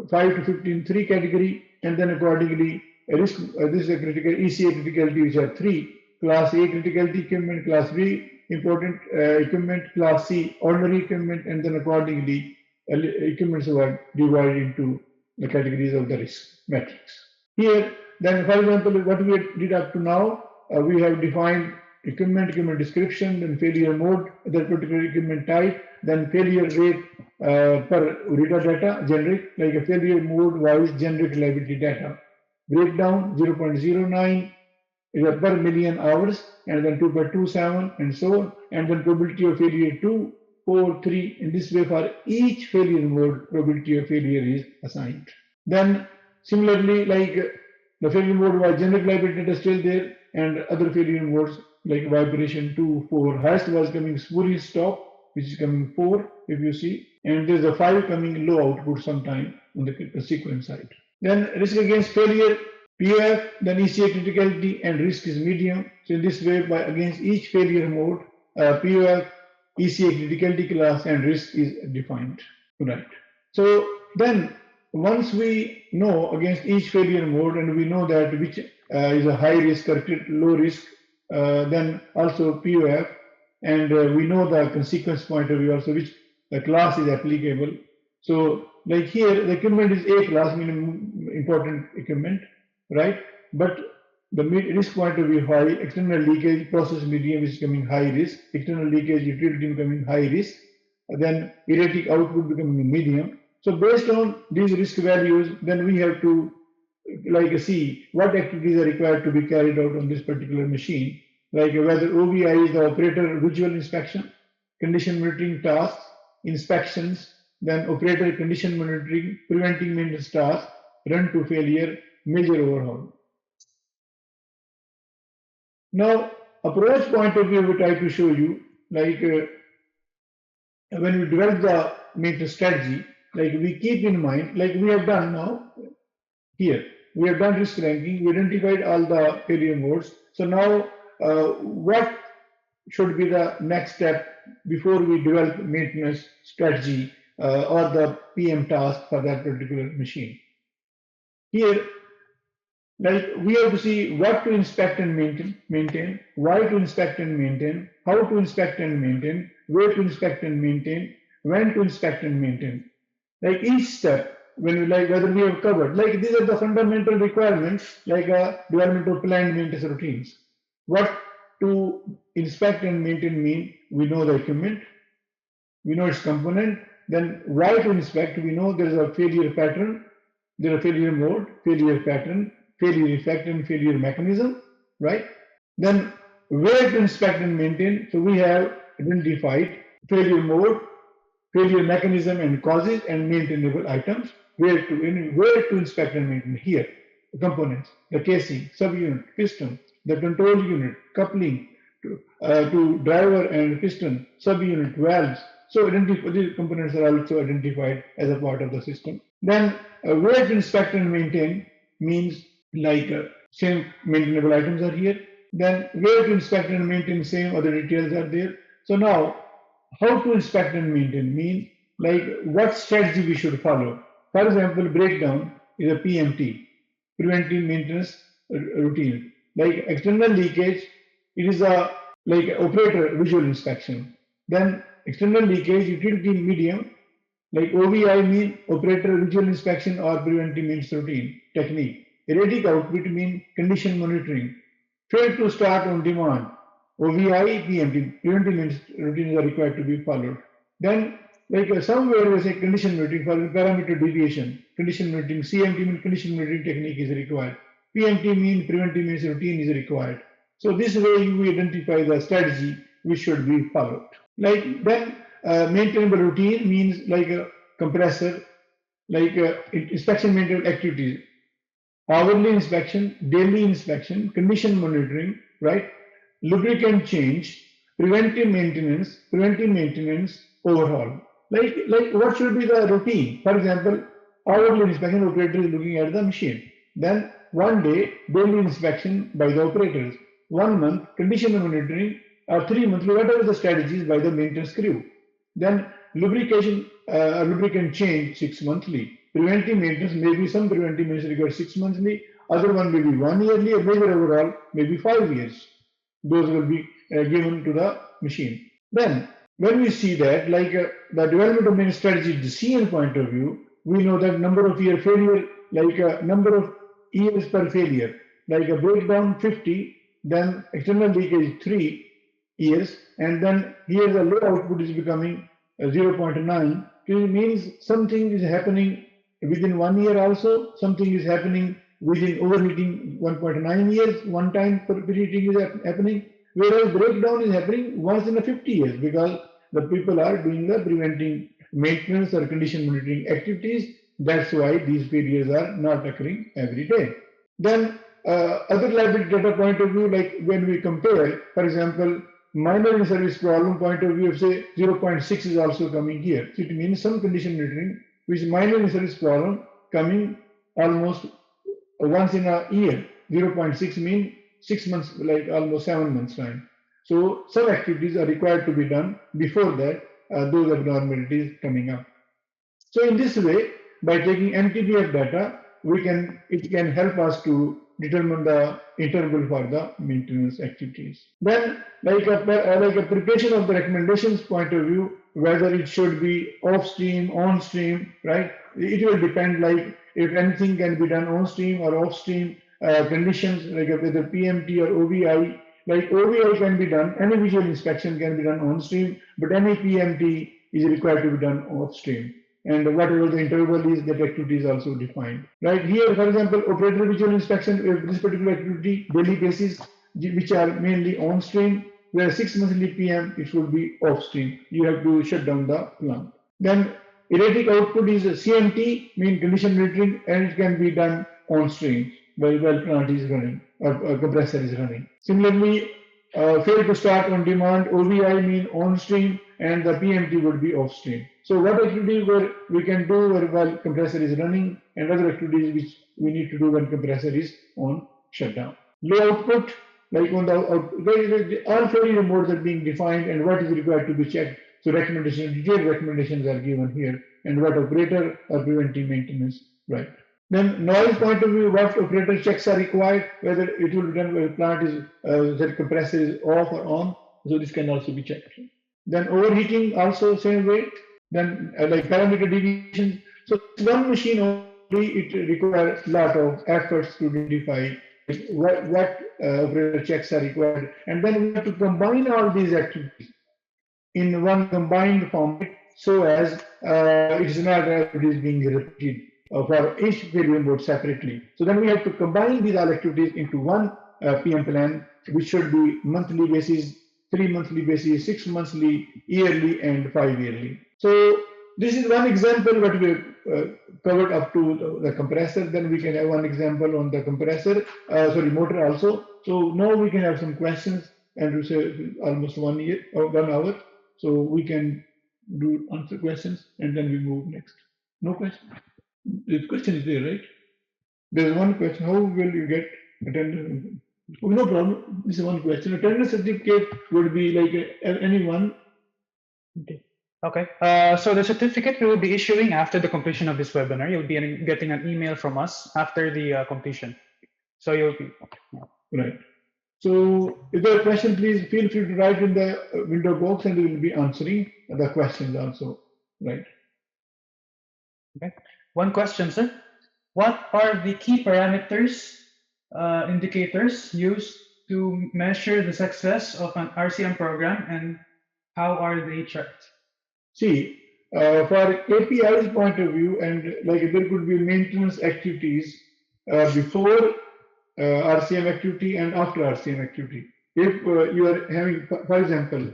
5 to 15 3 category, and then accordingly risk this is a critical ECA criticality which are 3. Class A criticality equipment, Class B important equipment, Class C ordinary equipment, and then accordingly equipments were divided into the categories of the risk matrix. Here, then for example, what we did up to now, we have defined equipment description, then failure mode, that particular equipment type, then failure rate per reader data, generic, like a failure mode wise generic liability data. Breakdown 0.09 per million hours, and then 2.27 and so on, and then probability of failure 2, 4, 3. In this way, for each failure mode, probability of failure is assigned. Then similarly, like the failure mode was generic liability data still there, and other failure modes like vibration 2, 4. Highest was coming fully stop, which is coming 4 if you see, and there's a 5 coming low output sometime on the sequence side. Then risk against failure, PF, then ECA criticality, and risk is medium. So in this way, by against each failure mode, PF, ECA criticality class, and risk is defined. Right. So then once we know against each failure mode, and we know that which is a high risk or low risk, then also POF, and we know the consequence point of view also which the class is applicable. So like here, the equipment is A class, meaning important equipment, right? But the risk point of view high, external leakage, process medium is becoming high risk, external leakage, utility becoming high risk, then erratic output becoming medium. So based on these risk values, then we have to like see what activities are required to be carried out on this particular machine, like whether OVI is the operator visual inspection, condition monitoring tasks, inspections, then operator condition monitoring, preventing maintenance tasks, run to failure, major overhaul. Now, approach point of view, we try to show you, like when we develop the maintenance strategy, like we keep in mind, like we have done now here, we have done risk ranking, we identified all the failure modes. So now, what should be the next step before we develop maintenance strategy or the PM task for that particular machine? Here, like we have to see what to inspect and maintain, why to inspect and maintain, how to inspect and maintain, where to inspect and maintain, when to inspect and maintain. Like each step, when we like whether we have covered, like these are the fundamental requirements, like development of planned maintenance routines. What to inspect and maintain mean? We know the equipment, we know its component. Then why to inspect? We know there is a failure pattern, there is a failure mode, failure pattern, failure effect, and failure mechanism, right? Then where to inspect and maintain? So we have identified failure mode, failure mechanism and causes, and maintainable items. Where to inspect and maintain? Here, the components, the casing, subunit, piston, the control unit, coupling, to driver and piston subunit valves. So these components are also identified as a part of the system. Then where to inspect and maintain means like same maintainable items are here. Then where to inspect and maintain, same other details are there. So now how to inspect and maintain means like what strategy we should follow. For example, breakdown is a PMT, preventive maintenance routine. Like external leakage, it is a like operator visual inspection. Then external leakage, utility medium, like OVI mean operator visual inspection or preventive maintenance routine technique. Erratic output mean condition monitoring. Fail to start on demand. OVI, PMT, preventive maintenance routines are required to be followed. Then, like somewhere we say condition monitoring for parameter deviation. Condition monitoring, CMT means condition monitoring technique is required. PMT means preventive maintenance routine is required. So this way we identify the strategy which should be followed. Like then maintainable routine means like a compressor, like inspection maintenance activities, hourly inspection, daily inspection, condition monitoring, right? Lubricant change, preventive maintenance, overhaul. Like what should be the routine? For example, hourly inspection operator is looking at the machine. Then 1 day daily inspection by the operators. 1 month condition monitoring, or 3 monthly, whatever the strategies by the maintenance crew. Then lubricant change 6 monthly. Preventive maintenance, maybe some preventive maintenance required 6 monthly, other one maybe 1 yearly, or maybe overall maybe 5 years. Those will be given to the machine. Then when we see that like the development of main strategy, the CN point of view, we know that number of year failure, like number of years per failure, like a breakdown 50, then external leakage 3 years, and then here the low output is becoming 0.9. It means something is happening within 1 year also, something is happening within overheating 1.9 years, one time preheating is happening, whereas breakdown is happening once in a 50 years because the people are doing the preventing maintenance or condition monitoring activities. That's why these failures are not occurring every day. Then other liability data point of view, like when we compare, for example, minor in service problem point of view of say 0.6 is also coming here. So it means some condition monitoring which is minor in service problem coming almost once in a year. 0.6 means 6 months, like almost 7 months time. So some activities are required to be done before that those abnormalities coming up. So in this way, by taking MTBF data, it can help us to determine the interval for the maintenance activities. Then, like a preparation of the recommendations point of view, whether it should be off stream, on stream, right? It will depend. Like if anything can be done on stream or off stream conditions, like whether PMT or OVI. Like OVI can be done, any visual inspection can be done on stream, but any PMT is required to be done off stream. And whatever the interval is, that activity is also defined. Right here, for example, operator visual inspection, if this particular activity, daily basis, which are mainly on stream, where 6 monthly PM, it should be off stream. You have to shut down the plant. Then erratic output is a CMT, mean condition monitoring, and it can be done on stream while plant is running or compressor is running. Similarly, fail to start on demand, OVI mean on stream, and the PMT would be off stream. So what activities we can do while compressor is running, and other activities which we need to do when compressor is on shutdown. Low output, like on the all failure modes are being defined and what is required to be checked. So detailed recommendations are given here, and what operator or preventive maintenance, right? Then noise point of view, what operator checks are required, whether it will be done when the plant is, the compressor is off or on. So this can also be checked. Then overheating also same way. Then like parameter deviations. So one machine only, it requires a lot of efforts to identify what operator checks are required. And then we have to combine all these activities in one combined format so as it is not activities being repeated for each failure mode separately. So then we have to combine these all activities into one PM plan, which should be monthly basis, 3 monthly basis, 6 monthly, yearly, and 5 yearly. So this is one example what we have covered up to the compressor. Then we can have one example on the compressor, motor also. So now we can have some questions and we say almost 1 year or 1 hour. So we can answer questions and then we move next. No question? The question is there, right? There's one question. How will you get attendance? Oh, no problem. This is one question. Attendance certificate would be like anyone. Okay. So the certificate we will be issuing after the completion of this webinar. You'll be getting an email from us after the completion. So you'll be right. So if there are questions, please feel free to write in the window box, and we will be answering the questions also. Right. Okay. One question, sir. What are the key parameters, indicators used to measure the success of an RCM program, and how are they tracked? See, for API's point of view, and like there could be maintenance activities before RCM activity and after RCM activity. If you are having, for example,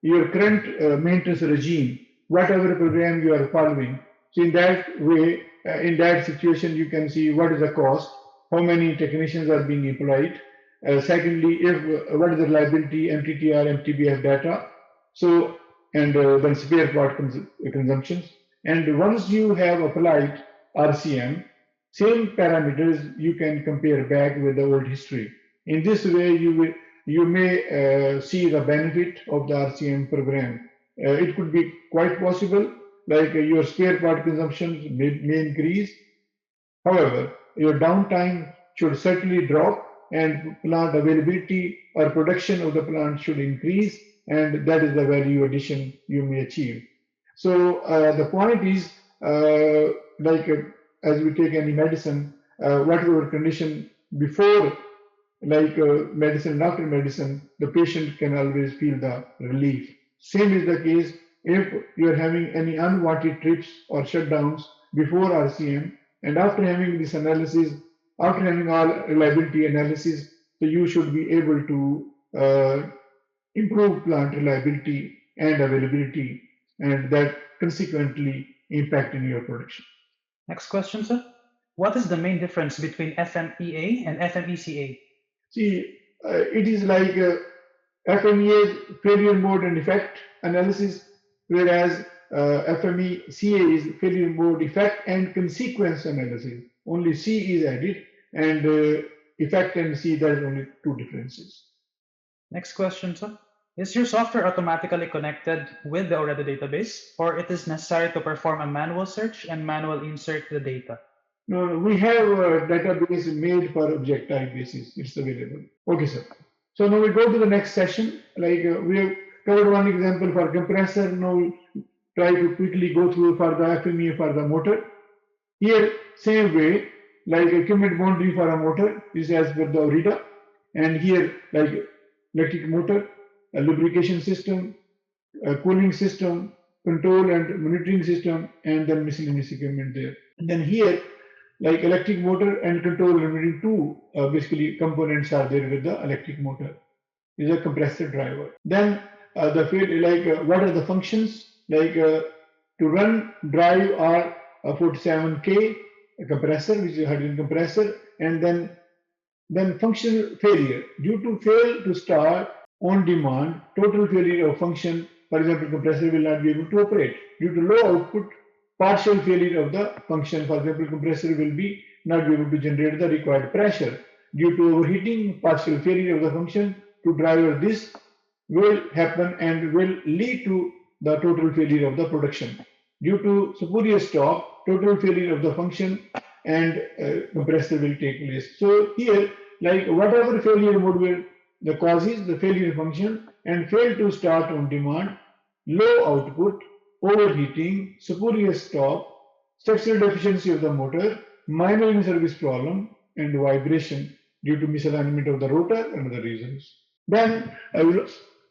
your current maintenance regime, whatever program you are following, so in that way, in that situation, you can see what is the cost, how many technicians are being employed. Secondly, if what is the reliability, MTTR, MTBF data. So and then spare part consumptions. And once you have applied RCM, same parameters you can compare back with the old history. In this way, you may see the benefit of the RCM program. It could be quite possible, like your spare part consumption may increase. However, your downtime should certainly drop, and plant availability or production of the plant should increase, and that is the value addition you may achieve. So the point is, as we take any medicine, whatever condition before, medicine and after medicine, the patient can always feel the relief. Same is the case if you are having any unwanted trips or shutdowns before RCM, and after having this analysis, after having all reliability analysis, so you should be able to improve plant reliability and availability, and that consequently impact in your production. Next question, sir. What is the main difference between FMEA and FMECA? See, it is like FMEA failure mode and effect analysis, whereas FMECA is failure mode effect and consequence analysis. Only C is added, and effect and C, there is only two differences. Next question, sir. Is your software automatically connected with the OREDA database, or it is necessary to perform a manual search and manual insert the data? No, we have a database made for object type basis. It's available. Okay, sir. So now we go to the next session. Like we have covered one example for compressor. Now we try to quickly go through for the FMEA for the motor. Here, same way, like equipment boundary for a motor is as per the OREDA, and here like electric motor, a lubrication system, a cooling system, control and monitoring system, and then miscellaneous equipment there. And then here, like electric motor and control and monitoring, two basically components are there with the electric motor. Is a compressor driver. Then the field, what are the functions? Like to run, drive are a 47K compressor, which is a hydrogen compressor, and then functional failure. Due to fail to start on demand, total failure of function, for example, compressor will not be able to operate. Due to low output, partial failure of the function, for example, compressor will be not be able to generate the required pressure. Due to overheating, partial failure of the function to driver, this will happen and will lead to the total failure of the production. Due to spurious stop, total failure of the function and compressor will take place. So here, like whatever failure mode will the causes, the failure function, and fail to start on demand, low output, overheating, spurious stop, structural deficiency of the motor, minor in-service problem, and vibration due to misalignment of the rotor and other reasons. Then,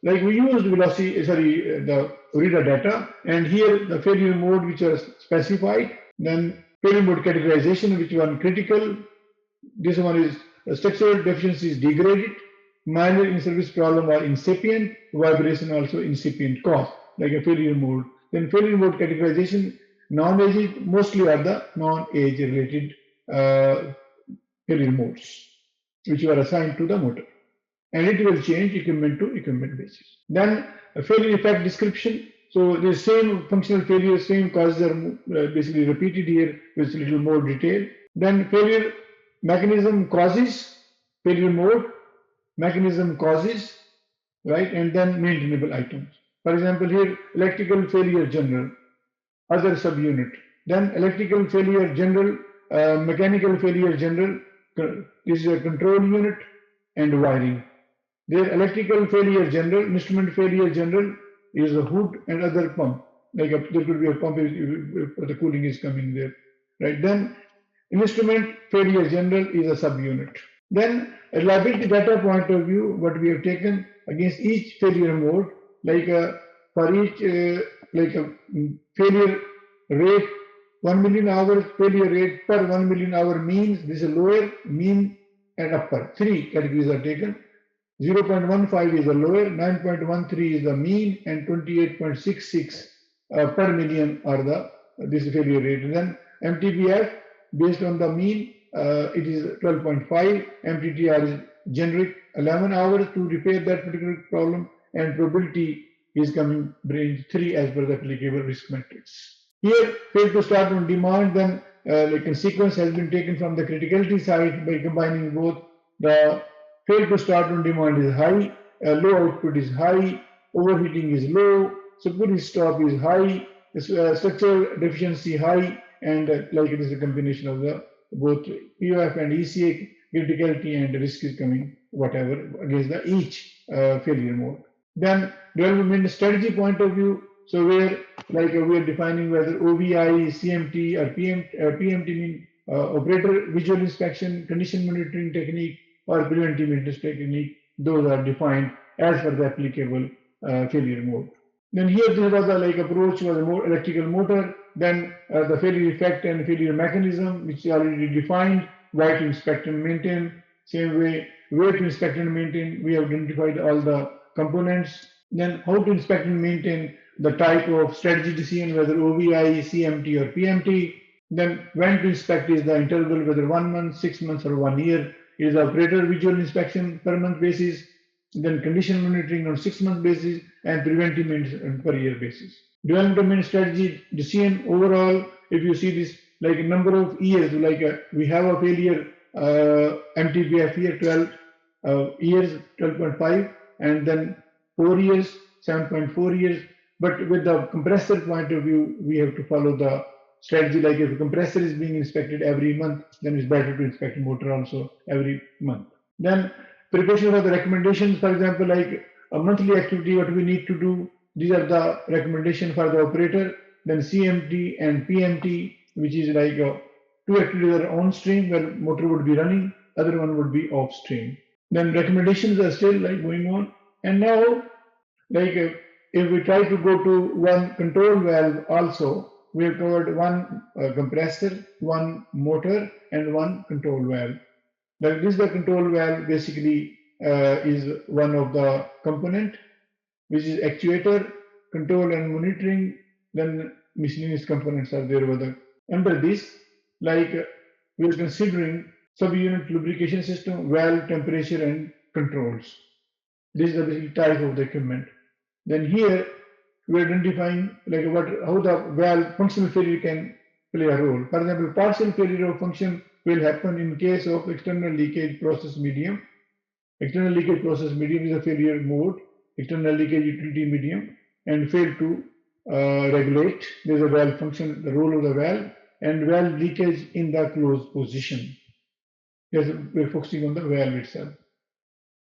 like we used the OREDA data, and here the failure mode which are specified, then failure mode categorization, which one critical, this one is structural deficiency is degraded, minor in-service problem are incipient, vibration also incipient cause, like a failure mode. Then failure mode categorization, non-age, mostly are the non-age related failure modes, which were assigned to the motor. and it will change equipment to equipment basis. Then a failure effect description. So the same functional failure, same causes are basically repeated here with a little more detail. Then failure mechanism causes, failure mode, mechanism causes, right? And then maintainable items. For example, here electrical failure general, other subunit. Then electrical failure general, mechanical failure general is a control unit and wiring. Their electrical failure general, instrument failure general is a hood and other pump. Like there could be a pump if the cooling is coming there, right? Then instrument failure general is a subunit. Then a reliability data point of view, what we have taken against each failure mode, like for each failure rate, 1 million hours failure rate per 1 million hour means this is lower, mean, and upper. Three categories are taken. 0.15 is the lower, 9.13 is the mean, and 28.66 per million are the this failure rate. And then MTBF based on the mean, it is 12.5. MTTR is generic 11 hours to repair that particular problem, and probability is coming range 3 as per the applicable risk matrix. Here, fail to start on demand, then like a sequence has been taken from the criticality side by combining both. The fail to start on demand is high, low output is high, overheating is low, security stop is high, structural deficiency high, and like it is a combination of the both POF and ECA criticality, and risk is coming whatever against the each failure mode. Then development strategy point of view, so where like we are defining whether OVI, CMT or PMT mean operator visual inspection, condition monitoring technique, or preventive maintenance technique. Those are defined as per the applicable failure mode. Then here there was a like approach was a more electrical motor. Then the failure effect and failure mechanism, which is already defined. Why to inspect and maintain. Same way, where to inspect and maintain. We have identified all the components. Then how to inspect and maintain, the type of strategy decision, whether OVI, CMT or PMT. Then when to inspect is the interval, whether 1 month, 6 months or 1 year. It is operator visual inspection per month basis. Then condition monitoring on 6 month basis, and preventive maintenance on per year basis. Development strategy decision overall, if you see this like a number of years, like we have a failure MTBF here 12 years, 12.5, and then 4 years, 7.4 years. But with the compressor point of view, we have to follow the strategy. Like if a compressor is being inspected every month, then it's better to inspect motor also every month. Then preparation for the recommendations, for example, like a monthly activity, what we need to do. These are the recommendations for the operator. Then CMT and PMT, which is like two activities are on stream where motor would be running, other one would be off stream. Then recommendations are still like going on. And now, like if we try to go to one control valve also, we have covered one compressor, one motor, and one control valve. That is the control valve basically is one of the component, which is actuator, control and monitoring. Then miscellaneous components are there with the, under this, like we are considering subunit lubrication system, valve, temperature and controls. This is the type of the equipment. Then here we are identifying like how the valve functional failure can play a role. For example, partial failure of function will happen in case of external leakage process medium. External leakage process medium is a failure mode. External leakage utility medium, and fail to regulate. There is a valve function, the role of the valve, and valve leakage in the closed position. Yes, we're focusing on the valve itself.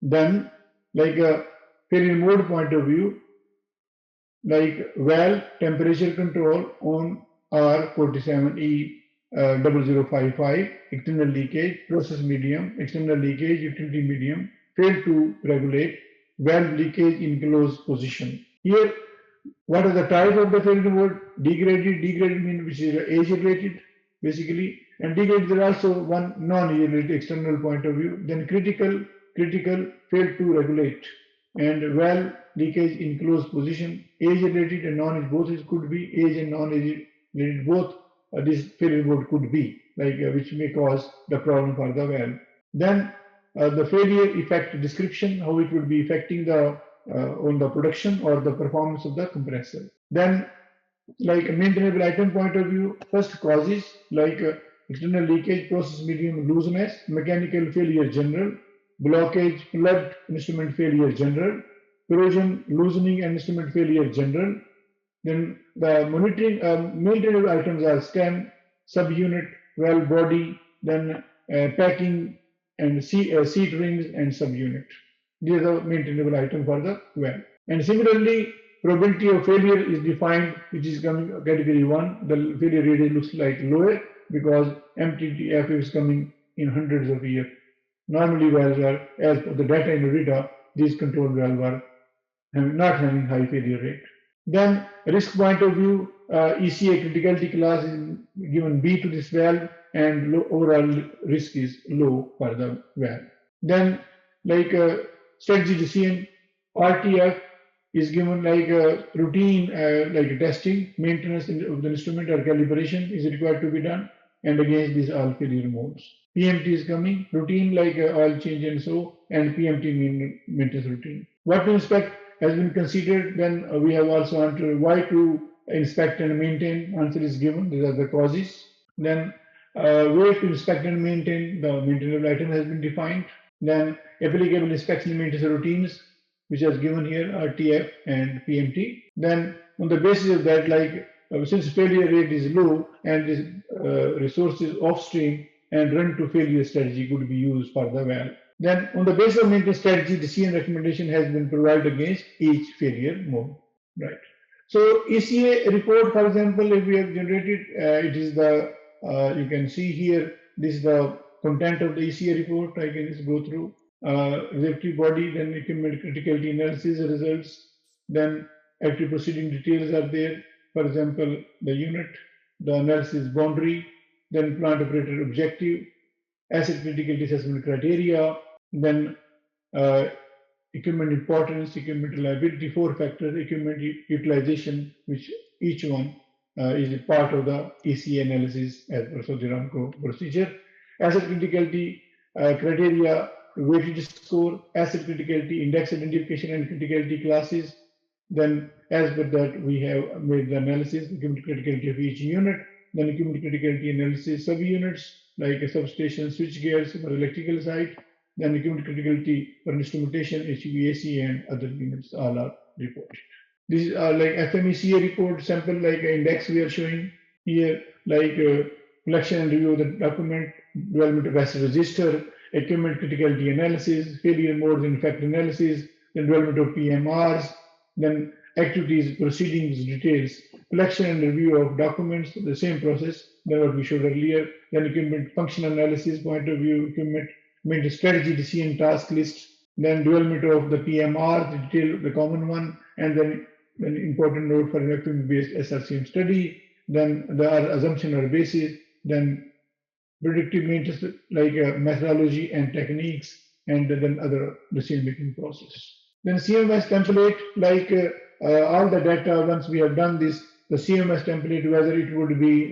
Then, like a failure mode point of view, like valve temperature control on R47E 0055, external leakage, process medium, external leakage, utility medium, fail to regulate, valve leakage in closed position. Here, what are the type of the failure mode? Degraded means which is age related, basically, and degraded there are also one non-age related external point of view. Then critical, fail to regulate, and valve leakage in closed position, age related and non-age both is could be, age and non-age related both. This failure mode could be like which may cause the problem for the valve. Then the failure effect description, how it would be affecting the on the production or the performance of the compressor. Then, like a maintainable item point of view, first causes like external leakage, process medium looseness, mechanical failure general, blockage, plugged instrument failure general, corrosion, loosening and instrument failure general. Then the monitoring maintainable items are stem, subunit, valve body, then packing and seat rings and subunit. These are the maintainable items for the valve. And similarly, probability of failure is defined, which is coming category 1. The failure rate looks like lower because MTTF is coming in hundreds of years. Normally, valves are, as per the data in the data, these control valves are not having high failure rate. Then, risk point of view, ECA criticality class is given B to this valve, and overall risk is low for the valve. Then, like strategy decision, RTF is given like a routine, like testing, maintenance of the instrument or calibration is required to be done, and against these all failure modes. PMT is coming, routine like oil change and so, and PMT maintenance routine. What to inspect has been considered. Then we have also answered why to inspect and maintain. Answer is given. These are the causes. Then where to inspect and maintain. The maintainable item has been defined. Then applicable inspection and maintenance routines, which are given here, RTF and PMT. Then on the basis of that, like since failure rate is low and this resources offstream and run to failure strategy could be used for the valve. Then on the basis of maintenance strategy, the CM recommendation has been provided against each failure mode, right? So ECA report, for example, if we have generated, it is the, you can see here, this is the content of the ECA report. I can just go through reactive body, then equipment criticality analysis results, then active proceeding details are there. For example, the unit, the analysis boundary, then plant operator objective, asset criticality assessment criteria, then equipment importance, equipment reliability, 4 factors, equipment utilization, which each one is a part of the ECA analysis as per Saudi Aramco procedure. Asset criticality criteria, weighted score, asset criticality, index identification and criticality classes. Then as per that, we have made the analysis, equipment criticality of each unit, then equipment criticality analysis subunits like a substation, switch gears for electrical side, then equipment criticality for instrumentation, HVAC and other units all are reported. These are like FMECA report sample like index we are showing here, like collection and review of the document, development of asset register, equipment criticality analysis, failure modes and effect analysis, then development of PMRs, then activities, proceedings, details, collection and review of documents, the same process than what we showed earlier, then equipment function analysis point of view, equipment maintenance strategy, decision task list, then development of the PMR, the detail, the common one, and then an important note for an equipment-based RCM study, then the assumption or basis, then predictive maintenance like methodology and techniques, and then other decision-making process. Then CMMS template, like all the data, once we have done this, the CMMS template, whether it would be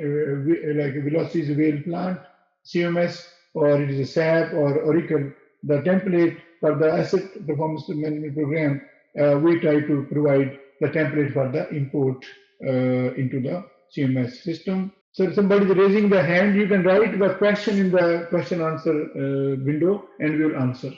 like a Veloci's VAIL-Plant CMMS, or it is a SAP or Oracle, the template for the asset performance management program, we try to provide the template for the import into the CMMS system. So if somebody is raising the hand, you can write the question in the question answer window and we will answer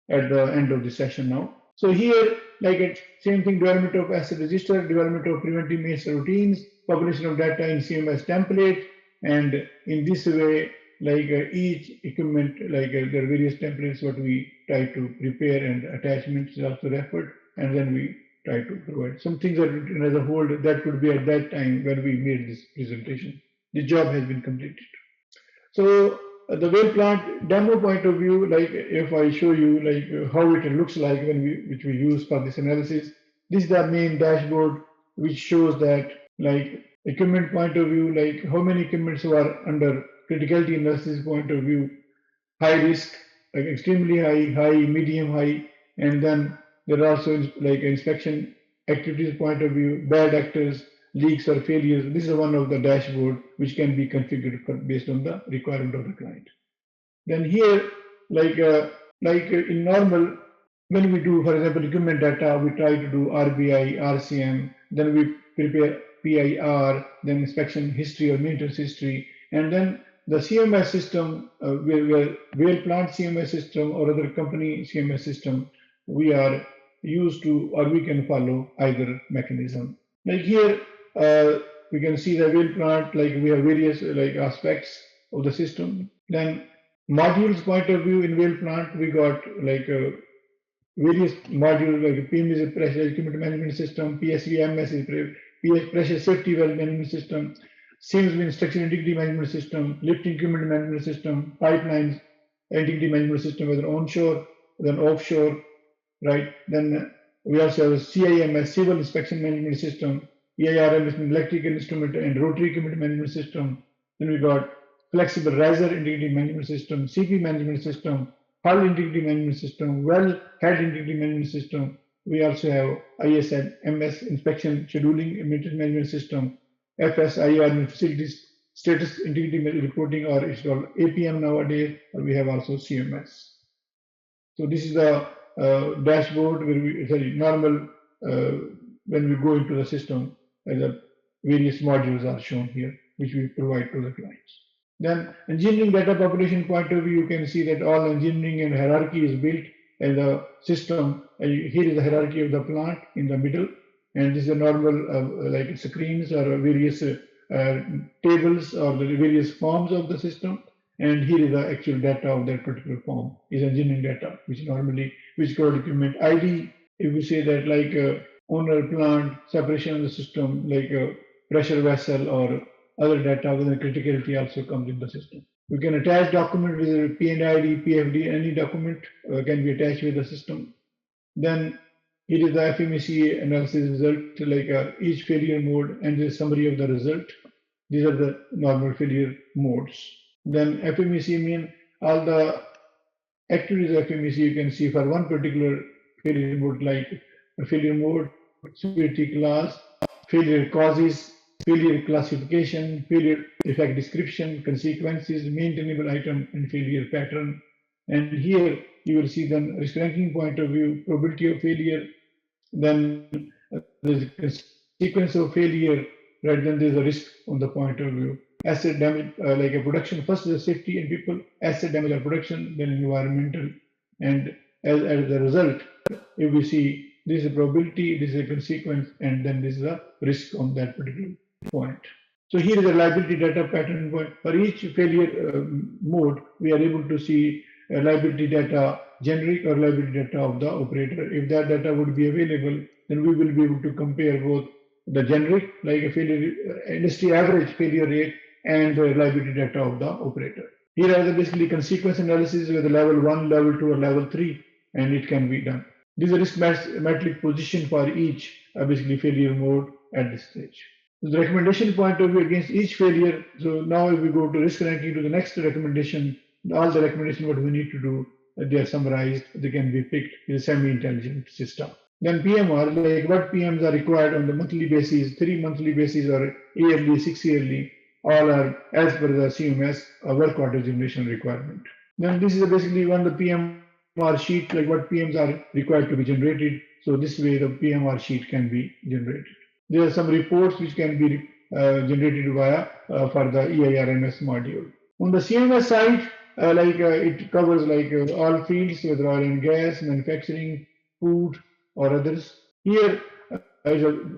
at the end of the session now. So here, like same thing, development of asset register, development of preventive maintenance routines, publication of data in CMMS template, and in this way, like each equipment, like there are various templates what we try to prepare, and attachments is also referred, and then we try to provide. Some things are written as a whole that could be at that time when we made this presentation. The job has been completed. So the VAIL-Plant demo point of view, like if I show you like how it looks like which we use for this analysis, this is the main dashboard which shows that like equipment point of view, like how many equipments are under criticality analysis point of view, high risk, like extremely high, medium, high, and then there are also like inspection activities point of view, bad actors, leaks or failures. This is one of the dashboard which can be configured based on the requirement of the client. Then here, like like in normal, when we do, for example, equipment data, we try to do RBI, RCM, then we prepare PIR, then inspection history or maintenance history, and then the CMS system, where VAIL-Plant CMS system or other company CMS system, we are used to, or we can follow either mechanism. Like here, we can see the VAIL-Plant, like we have various like aspects of the system. Then modules point of view in VAIL-Plant, we got like various modules like PIM is a pressure equipment management system, PSVMS is pressure safety valve management system, SIMS means structural integrity management system, lifting equipment management system, pipelines integrity management system, whether onshore, then offshore, right? Then we also have CIMS civil inspection management system, EIRMS electrical instrument and rotary equipment management system. Then we got flexible riser integrity management system, CP management system, hull integrity management system, well head integrity management system. We also have ISMS inspection scheduling and maintenance management system, FSIR facilities status integrity reporting, or it's called APM nowadays, or we have also CMS. So this is the dashboard where we, sorry, normal when we go into the system, the various modules are shown here, which we provide to the clients. Then engineering data population point of view, you can see that all engineering and hierarchy is built in the system. Here is the hierarchy of the plant in the middle, and this is a normal like screens or various tables or the various forms of the system. And here is the actual data of that particular form is engineering data, which normally which code equipment ID. If we say that like owner, plant, separation of the system, like pressure vessel or other data within criticality also comes in the system. We can attach document with a PNID, PFD, any document can be attached with the system. Then here is the FMECA analysis result, like each failure mode and the summary of the result. These are the normal failure modes. Then FMEC mean all the activities of FMEC you can see for one particular failure mode, like failure mode, severity class, failure causes, failure classification, failure effect description, consequences, maintainable item, and failure pattern. And here you will see then risk ranking point of view, probability of failure, then the sequence of failure, right? Then there's a risk on the point of view. Asset damage, like a production, first is safety and people, asset damage or production, then environmental. And as a result, if we see this is a probability, this is a consequence, and then this is a risk on that particular point. So here is a liability data pattern point. For each failure mode, we are able to see liability data, generic or liability data of the operator. If that data would be available, then we will be able to compare both the generic, like a failure, industry average failure rate, and the liability data of the operator. Here are the basically consequence analysis with level 1, level 2, or level 3, and it can be done. This is a risk metric position for each basically failure mode at this stage. The recommendation point of view against each failure. So now if we go to risk ranking to the next recommendation, all the recommendations what we need to do, they are summarized, they can be picked in a semi-intelligent system. Then PMR, like what PMs are required on the monthly basis, 3 monthly basis, or yearly, 6 yearly, all are as per the CMS work order generation requirement. Then this is basically one the PMR sheet, like what PMs are required to be generated. So this way the PMR sheet can be generated. There are some reports which can be generated via for the EIRMS module. On the CMS side, it covers like all fields, whether oil and gas, manufacturing, food, or others. Here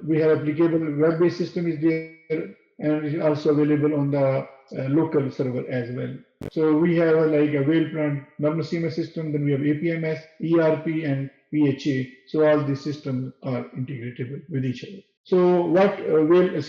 we have applicable web-based system is there, and it is also available on the local server as well. So we have like a VAIL-Plant normal CMS system, then we have APMS, ERP, and PHA. So all these systems are integratable with each other. So what CMS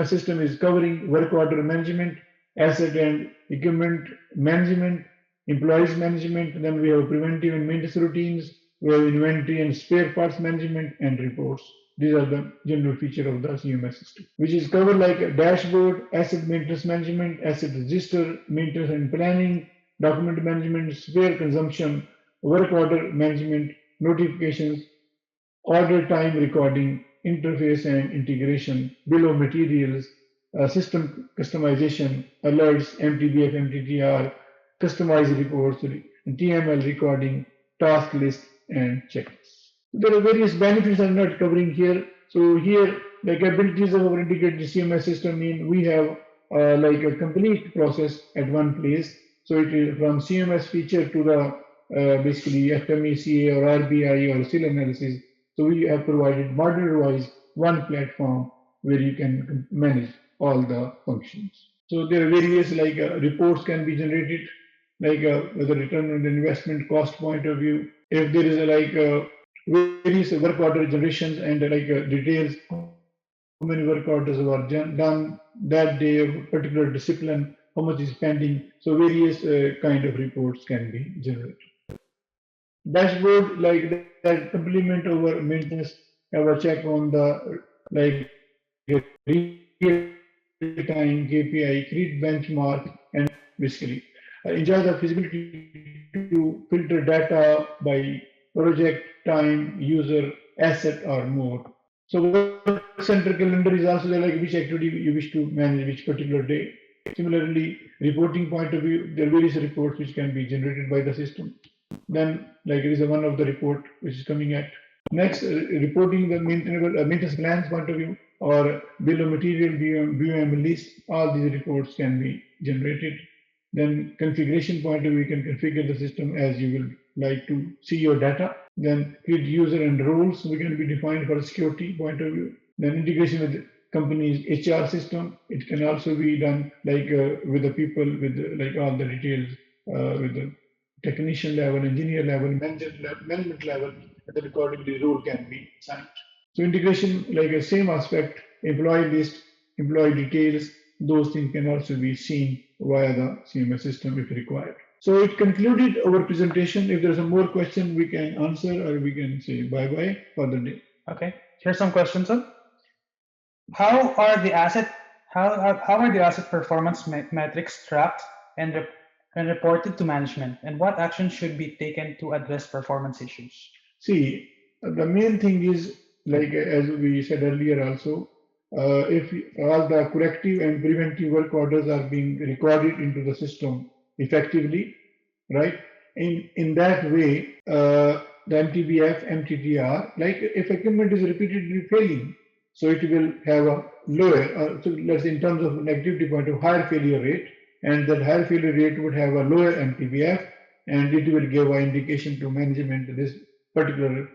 system is covering work order management, asset and equipment management, employees management, then we have preventive and maintenance routines, we have inventory and spare parts management, and reports. These are the general feature of the CMS system, which is covered like a dashboard, asset maintenance management, asset register, maintenance and planning, document management, spare consumption, work order management, notifications, order time recording, interface and integration, bill of materials, system customization, alerts, MTBF, MTTR, customized reports, TML recording, task list, and checklists. There are various benefits I'm not covering here. So here, the capabilities of our integrated CMS system mean we have like a complete process at one place. So it is from CMS feature to the basically FMECA or RBI or SIL analysis. So we have provided model-wise one platform where you can manage all the functions. So there are various like reports can be generated, like with a return on the investment cost point of view. If there is various work order generations and details, how many work orders were done that day of particular discipline, how much is pending. So various kind of reports can be generated. Dashboard like that complement over maintenance, have a check on the like real-time KPI, create benchmark, and basically enjoy the feasibility to filter data by project, time, user, asset, or more. So work center calendar is also there, like which activity you wish to manage which particular day. Similarly, reporting point of view, there are various reports which can be generated by the system. Then, like it is one of the report which is coming at. Next, reporting the maintenance plans point of view or bill of material, BOM list, all these reports can be generated. Then configuration point of view, you can configure the system as you will like to see your data. Then create user and roles, we can be defined for a security point of view. Then integration with the company's HR system, it can also be done like with the people with like all the details with the technician level, engineer level, management level, and then accordingly role can be assigned. So integration, like a same aspect, employee list, employee details, those things can also be seen via the CMS system if required. So it concluded our presentation. If there's a more question, we can answer or we can say bye-bye for the day. Okay, here's some questions, sir. How are the asset performance metrics tracked and reported to management, and what action should be taken to address performance issues? See, the main thing is like as we said earlier also, if all the corrective and preventive work orders are being recorded into the system effectively, right? In that way, the MTBF, MTTR, like if equipment is repeatedly failing, so it will have a lower, so let's say in terms of negativity point of higher failure rate, and that higher failure rate would have a lower MTBF, and it will give an indication to management that this particular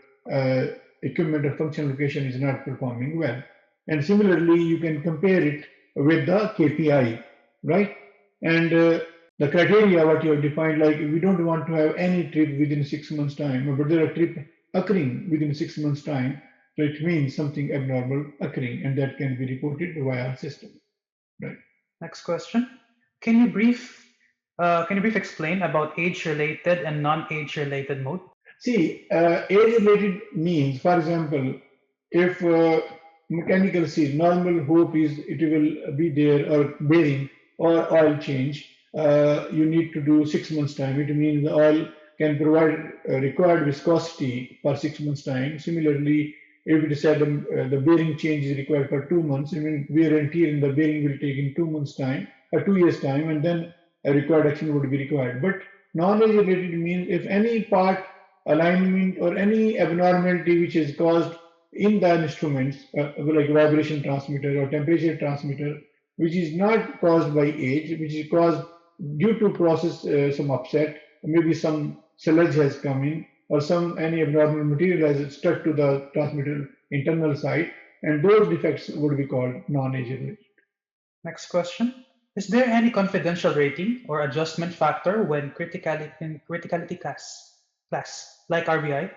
equipment or function location is not performing well. And similarly, you can compare it with the KPI, right? And the criteria what you have defined, like we don't want to have any trip within 6 months' time, but there are trips occurring within 6 months' time, so it means something abnormal occurring, and that can be reported via our system, right? Next question. Can you brief explain about age-related and non-age-related mode? See, age-related means, for example, if mechanical seal, normal hope is it will be there, or bearing or oil change, you need to do 6 months time. It means the oil can provide required viscosity for 6 months time. Similarly, if it is said the bearing change is required for 2 months, I mean wear and tear in the bearing will take in 2 months time or 2 years time, and then a required action would be required. But non-age related means if any part alignment or any abnormality which is caused in the instruments like vibration transmitter or temperature transmitter, which is not caused by age, which is caused due to process some upset, maybe some sludge has come in or some any abnormal material has stuck to the transmitter internal side, and those defects would be called non-age related. Next question. Is there any confidential rating or adjustment factor when criticality class, like RBI?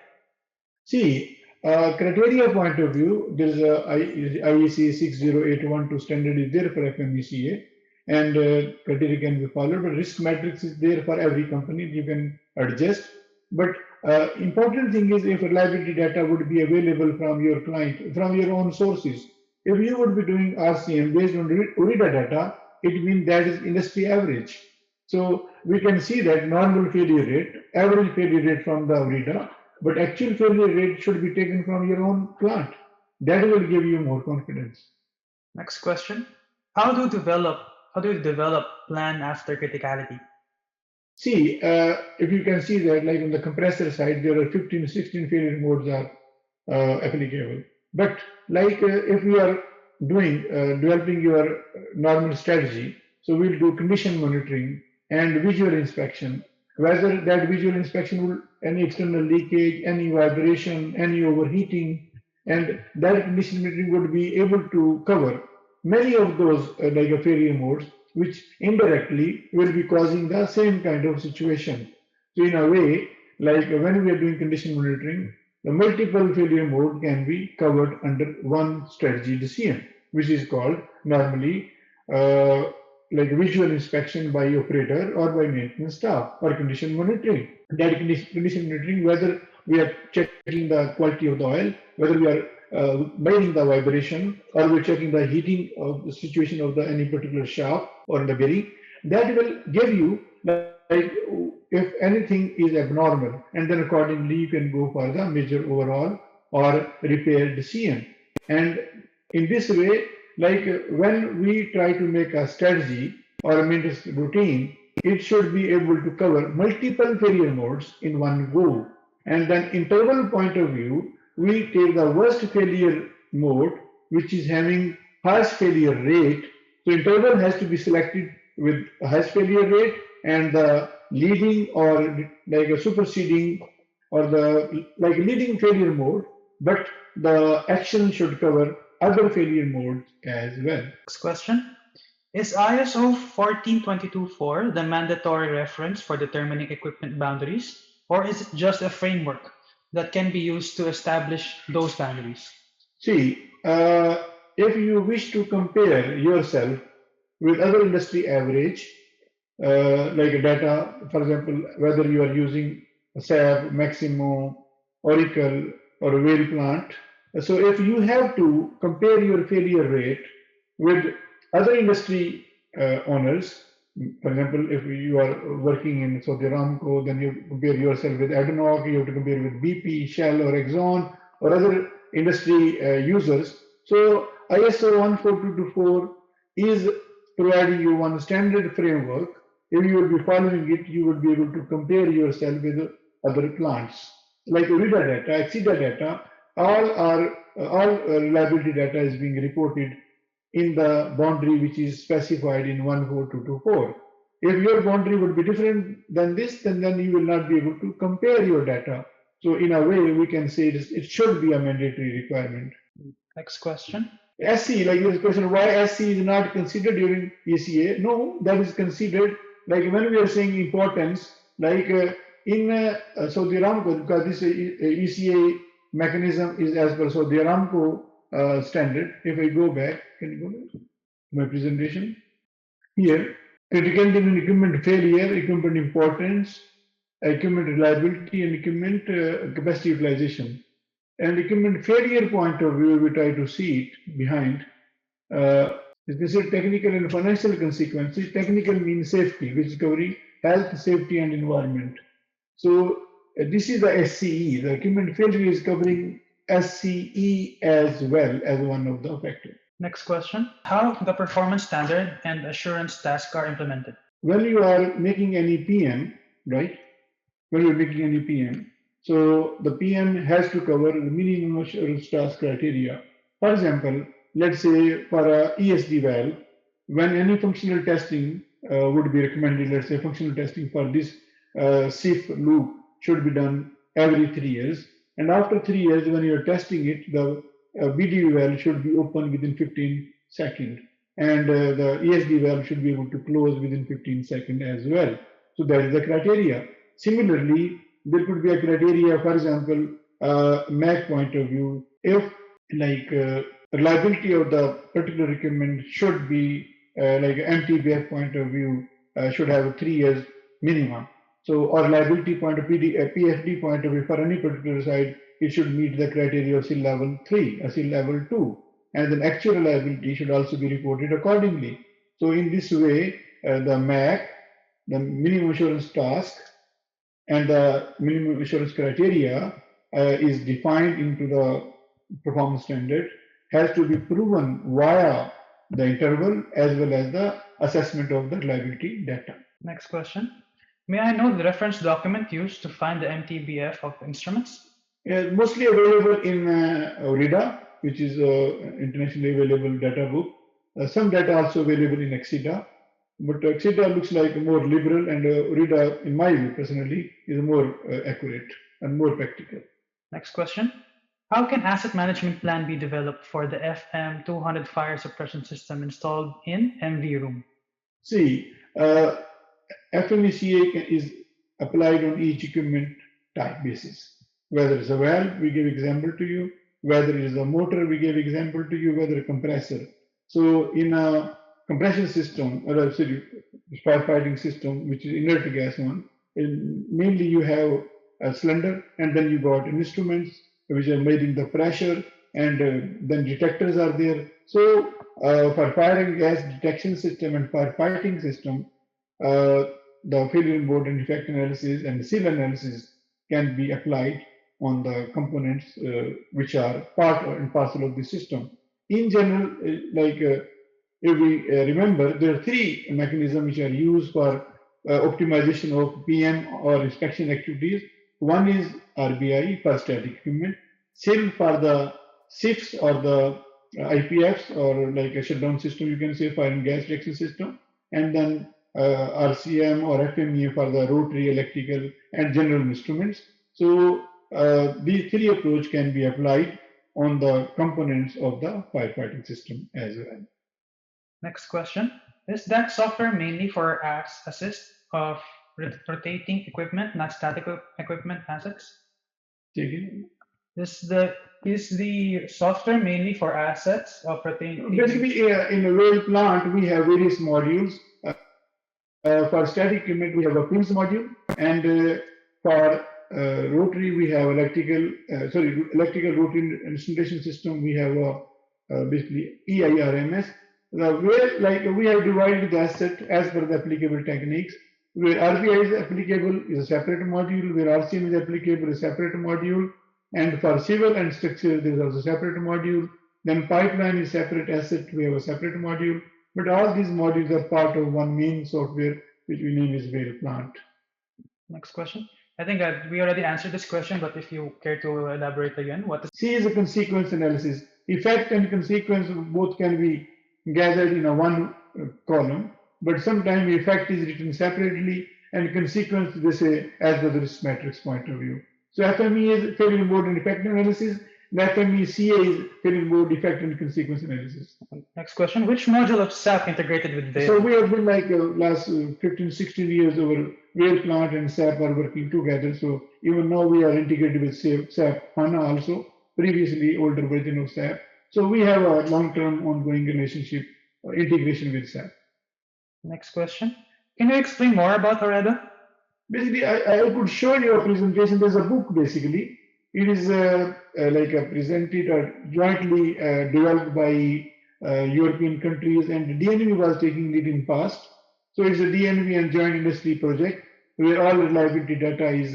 See, criteria point of view, there is a IEC 60812 standard is there for FMECA, and criteria can be followed, but risk matrix is there for every company, you can adjust. But important thing is if reliability data would be available from your client, from your own sources. If you would be doing RCM based on URIDA data, it means that is industry average. So we can see that normal failure rate, average failure rate from the URIDA, but actual failure rate should be taken from your own plant. That will give you more confidence. Next question. How do you develop plan after criticality? See, if you can see that, like on the compressor side, there are 15, 16 failure modes are applicable. But like if we are doing developing your normal strategy, so we'll do condition monitoring and visual inspection. Whether that visual inspection will any external leakage, any vibration, any overheating, and that condition monitoring would be able to cover many of those like a failure modes, which indirectly will be causing the same kind of situation. So in a way, like when we are doing condition monitoring, the multiple failure mode can be covered under one strategy decision, which is called normally like visual inspection by operator or by maintenance staff or condition monitoring. That condition monitoring, whether we are checking the quality of the oil, whether we are measuring the vibration, or we're checking the heating of the situation of the any particular shaft or the bearing, that will give you like if anything is abnormal, and then accordingly you can go for the major overhaul or repair decision. And in this way, like when we try to make a strategy or a maintenance routine, it should be able to cover multiple failure modes in one go. And then interval point of view, we take the worst failure mode, which is having highest failure rate. So interval has to be selected with highest failure rate, and the leading or like a superseding or the like leading failure mode, but the action should cover other failure modes as well. Next question. Is ISO 14224 the mandatory reference for determining equipment boundaries, or is it just a framework that can be used to establish those boundaries? See, if you wish to compare yourself with other industry average, like data, for example, whether you are using SAP, Maximo, Oracle, or VAIL-Plant. So if you have to compare your failure rate with other industry owners, for example, if you are working in Saudi Aramco, then you compare yourself with ADNOC, you have to compare with BP, Shell, or Exxon, or other industry users. So ISO 14224 is providing you one standard framework. If you will be following it, you will be able to compare yourself with other plants. Like RIDA data, ECA data, all reliability data is being reported in the boundary which is specified in 14224. If your boundary would be different than this, then you will not be able to compare your data. So in a way, we can say it should be a mandatory requirement. Next question. SC, like this question, why SC is not considered during ECA? No, that is considered like when we are saying importance, like in Saudi Aramco, because this ECA mechanism is as per Saudi Aramco standard. If I go back, can you go back to my presentation? Here, criticality in equipment failure, equipment importance, equipment reliability, and equipment capacity utilization. And equipment failure point of view, we try to see it behind. Is considered technical and financial consequences. Technical means safety, which is covering health, safety, and environment. So this is the SCE. The equipment failure is covering SCE as well as one of the factors. Next question. How the performance standard and assurance task are implemented? When you are making any PM, right? When you're making any PM, so the PM has to cover the minimum assurance task criteria. For example, let's say for a ESD valve, when any functional testing would be recommended, let's say functional testing for this SIF loop should be done every 3 years. And after 3 years, when you're testing it, the BDV valve should be open within 15 seconds. And the ESD valve should be able to close within 15 seconds as well. So that is the criteria. Similarly, there could be a criteria, for example, MAC point of view, if like reliability of the particular equipment should be like MTBF point of view should have 3 years minimum. So, or reliability point of PFD point of view for any particular site, it should meet the criteria of SIL level 3 or SIL level 2. And then actual reliability should also be reported accordingly. So in this way, the MAC, the minimum assurance task, and the minimum assurance criteria is defined into the performance standard, has to be proven via the interval as well as the assessment of the reliability data. Next question. May I know the reference document used to find the MTBF of instruments? Mostly available in ORIDA, which is internationally available data book. Some data also available in ECA, but ECA looks like more liberal, and ORIDA, in my view personally, is more accurate and more practical. Next question. How can asset management plan be developed for the FM200 fire suppression system installed in MV room? See, FMECA is applied on each equipment type basis. Whether it's a valve, we give example to you. Whether it is a motor, we give example to you. Whether a compressor. So in a compression system, or a firefighting system, which is inert gas one, mainly you have a cylinder, and then you got instruments which are measuring the pressure, and then detectors are there. So for fire and gas detection system and firefighting system, the failure mode and defect analysis and seal analysis can be applied on the components which are part and parcel of the system. In general, if we remember, there are three mechanisms which are used for optimization of PM or inspection activities. One is RBI for static equipment, SIL for the SIFs or the IPFs, or like a shutdown system, you can say, fire and gas detection system, and then RCM or FMEA for the rotary, electrical, and general instruments. So these three approach can be applied on the components of the firefighting system as well. Next question. Is that software mainly for assist of rotating equipment, not static equipment assets? Is the software mainly for assets of rotating? Basically, in a VAIL-Plant, we have various modules. For static equipment, we have a pins module, and for rotary, we have electrical rotary instrumentation system. We have basically EIRMS. Where we have divided the asset as per the applicable techniques. Where RBI is applicable is a separate module. Where RCM is applicable is a separate module. And for civil and structure, there is also a separate module. Then pipeline is separate asset. We have a separate module. But all these modules are part of one main software, which we name as VAIL-Plant. Next question. I think we already answered this question, but if you care to elaborate again, what is? C is a consequence analysis. Effect and consequence both can be gathered in a one column, but sometimes effect is written separately, and consequence they say as per the risk matrix point of view. So FMEA is failure mode and effect analysis. The FMECA is failure mode, effect, and consequence analysis. Next question. Which module of SAP integrated with VAIL? So we have been like last 15, 16 years our VAIL-Plant and SAP are working together. So even now we are integrated with SAP HANA also, previously older version of SAP. So we have a long-term ongoing relationship, integration with SAP. Next question. Can you explain more about ORIDA? Basically, I could show you a presentation. There's a book basically. It is presented or jointly developed by European countries, and DNV was taking it in past. So it's a DNV and joint industry project where all reliability data is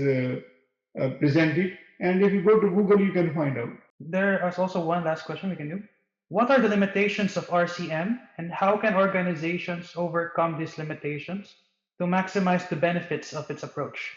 presented. And if you go to Google, you can find out. There is also one last question we can do. What are the limitations of RCM, and how can organizations overcome these limitations to maximize the benefits of its approach?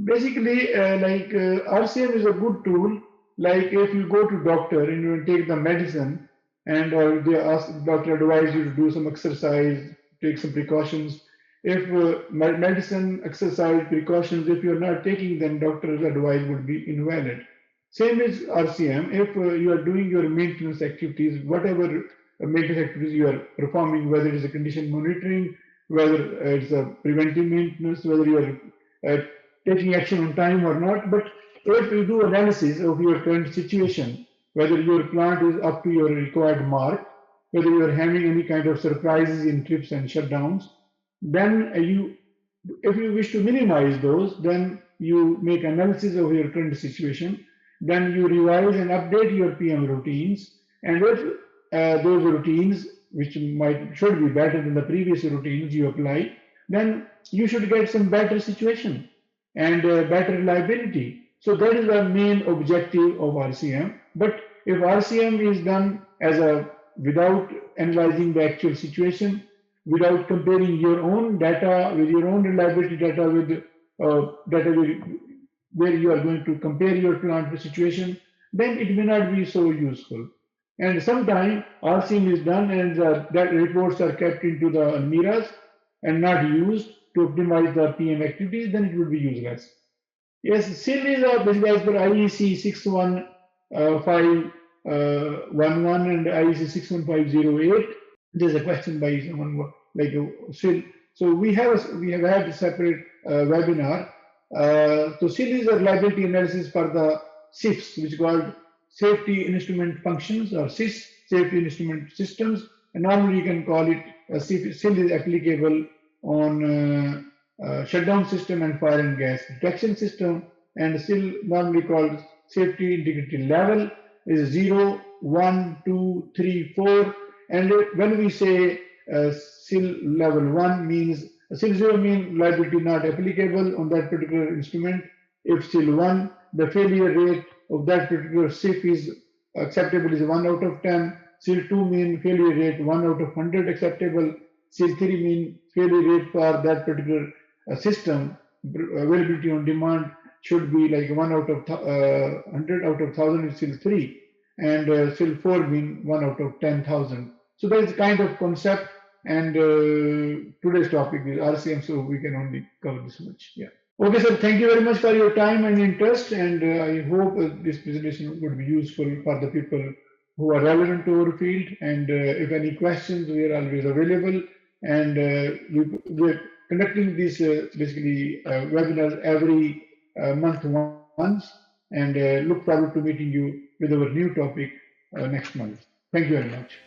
Basically, RCM is a good tool. Like if you go to doctor and you take the medicine, and or they ask doctor advise you to do some exercise, take some precautions. If medicine, exercise, precautions, if you're not taking them, doctor's advice would be invalid. Same as RCM. If you are doing your maintenance activities, whatever maintenance activities you are performing, whether it is a condition monitoring, whether it's a preventive maintenance, whether you are taking action on time or not, but if you do analysis of your current situation, whether your plant is up to your required mark, whether you are having any kind of surprises in trips and shutdowns, then if you wish to minimize those, then you make analysis of your current situation, then you revise and update your PM routines, and if those routines, which should be better than the previous routines you apply, then you should get some better situation and better reliability. So that is the main objective of RCM. But if RCM is done without analyzing the actual situation, without comparing your own data with your own reliability data with data where you are going to compare your plant situation, then it may not be so useful. And sometimes RCM is done and that reports are kept into the miras and not used to optimize the PM activities, then it would be useless. Yes, SIL is basically as per IEC 61511 and IEC 61508. There's a question by someone like SIL. So we have had a separate webinar. So SIL is a reliability analysis for the SIFs, which is called Safety Instrument Functions, or SIS, Safety Instrument Systems. And normally you can call it SIL is applicable on shutdown system and fire and gas detection system, and SIL normally called safety integrity level is 0, 1, 2, 3, 4. And when we say SIL level 1 means SIL 0 means liability not applicable on that particular instrument. If SIL 1, the failure rate of that particular SIF is acceptable is 1 out of 10. SIL 2 mean failure rate 1 out of 100 acceptable. SIL 3 mean failure rate for that particular system availability on demand should be like 1 out of 100 out of 1000 is SIL 3, and SIL 4 mean 1 out of 10,000. So that is kind of concept, and today's topic is RCM, so we can only cover this much. Yeah. Okay, sir. Thank you very much for your time and interest, and I hope this presentation would be useful for the people who are relevant to our field. And if any questions, we are always available. And we're conducting these basically webinars every month once, and look forward to meeting you with our new topic next month. Thank you very much.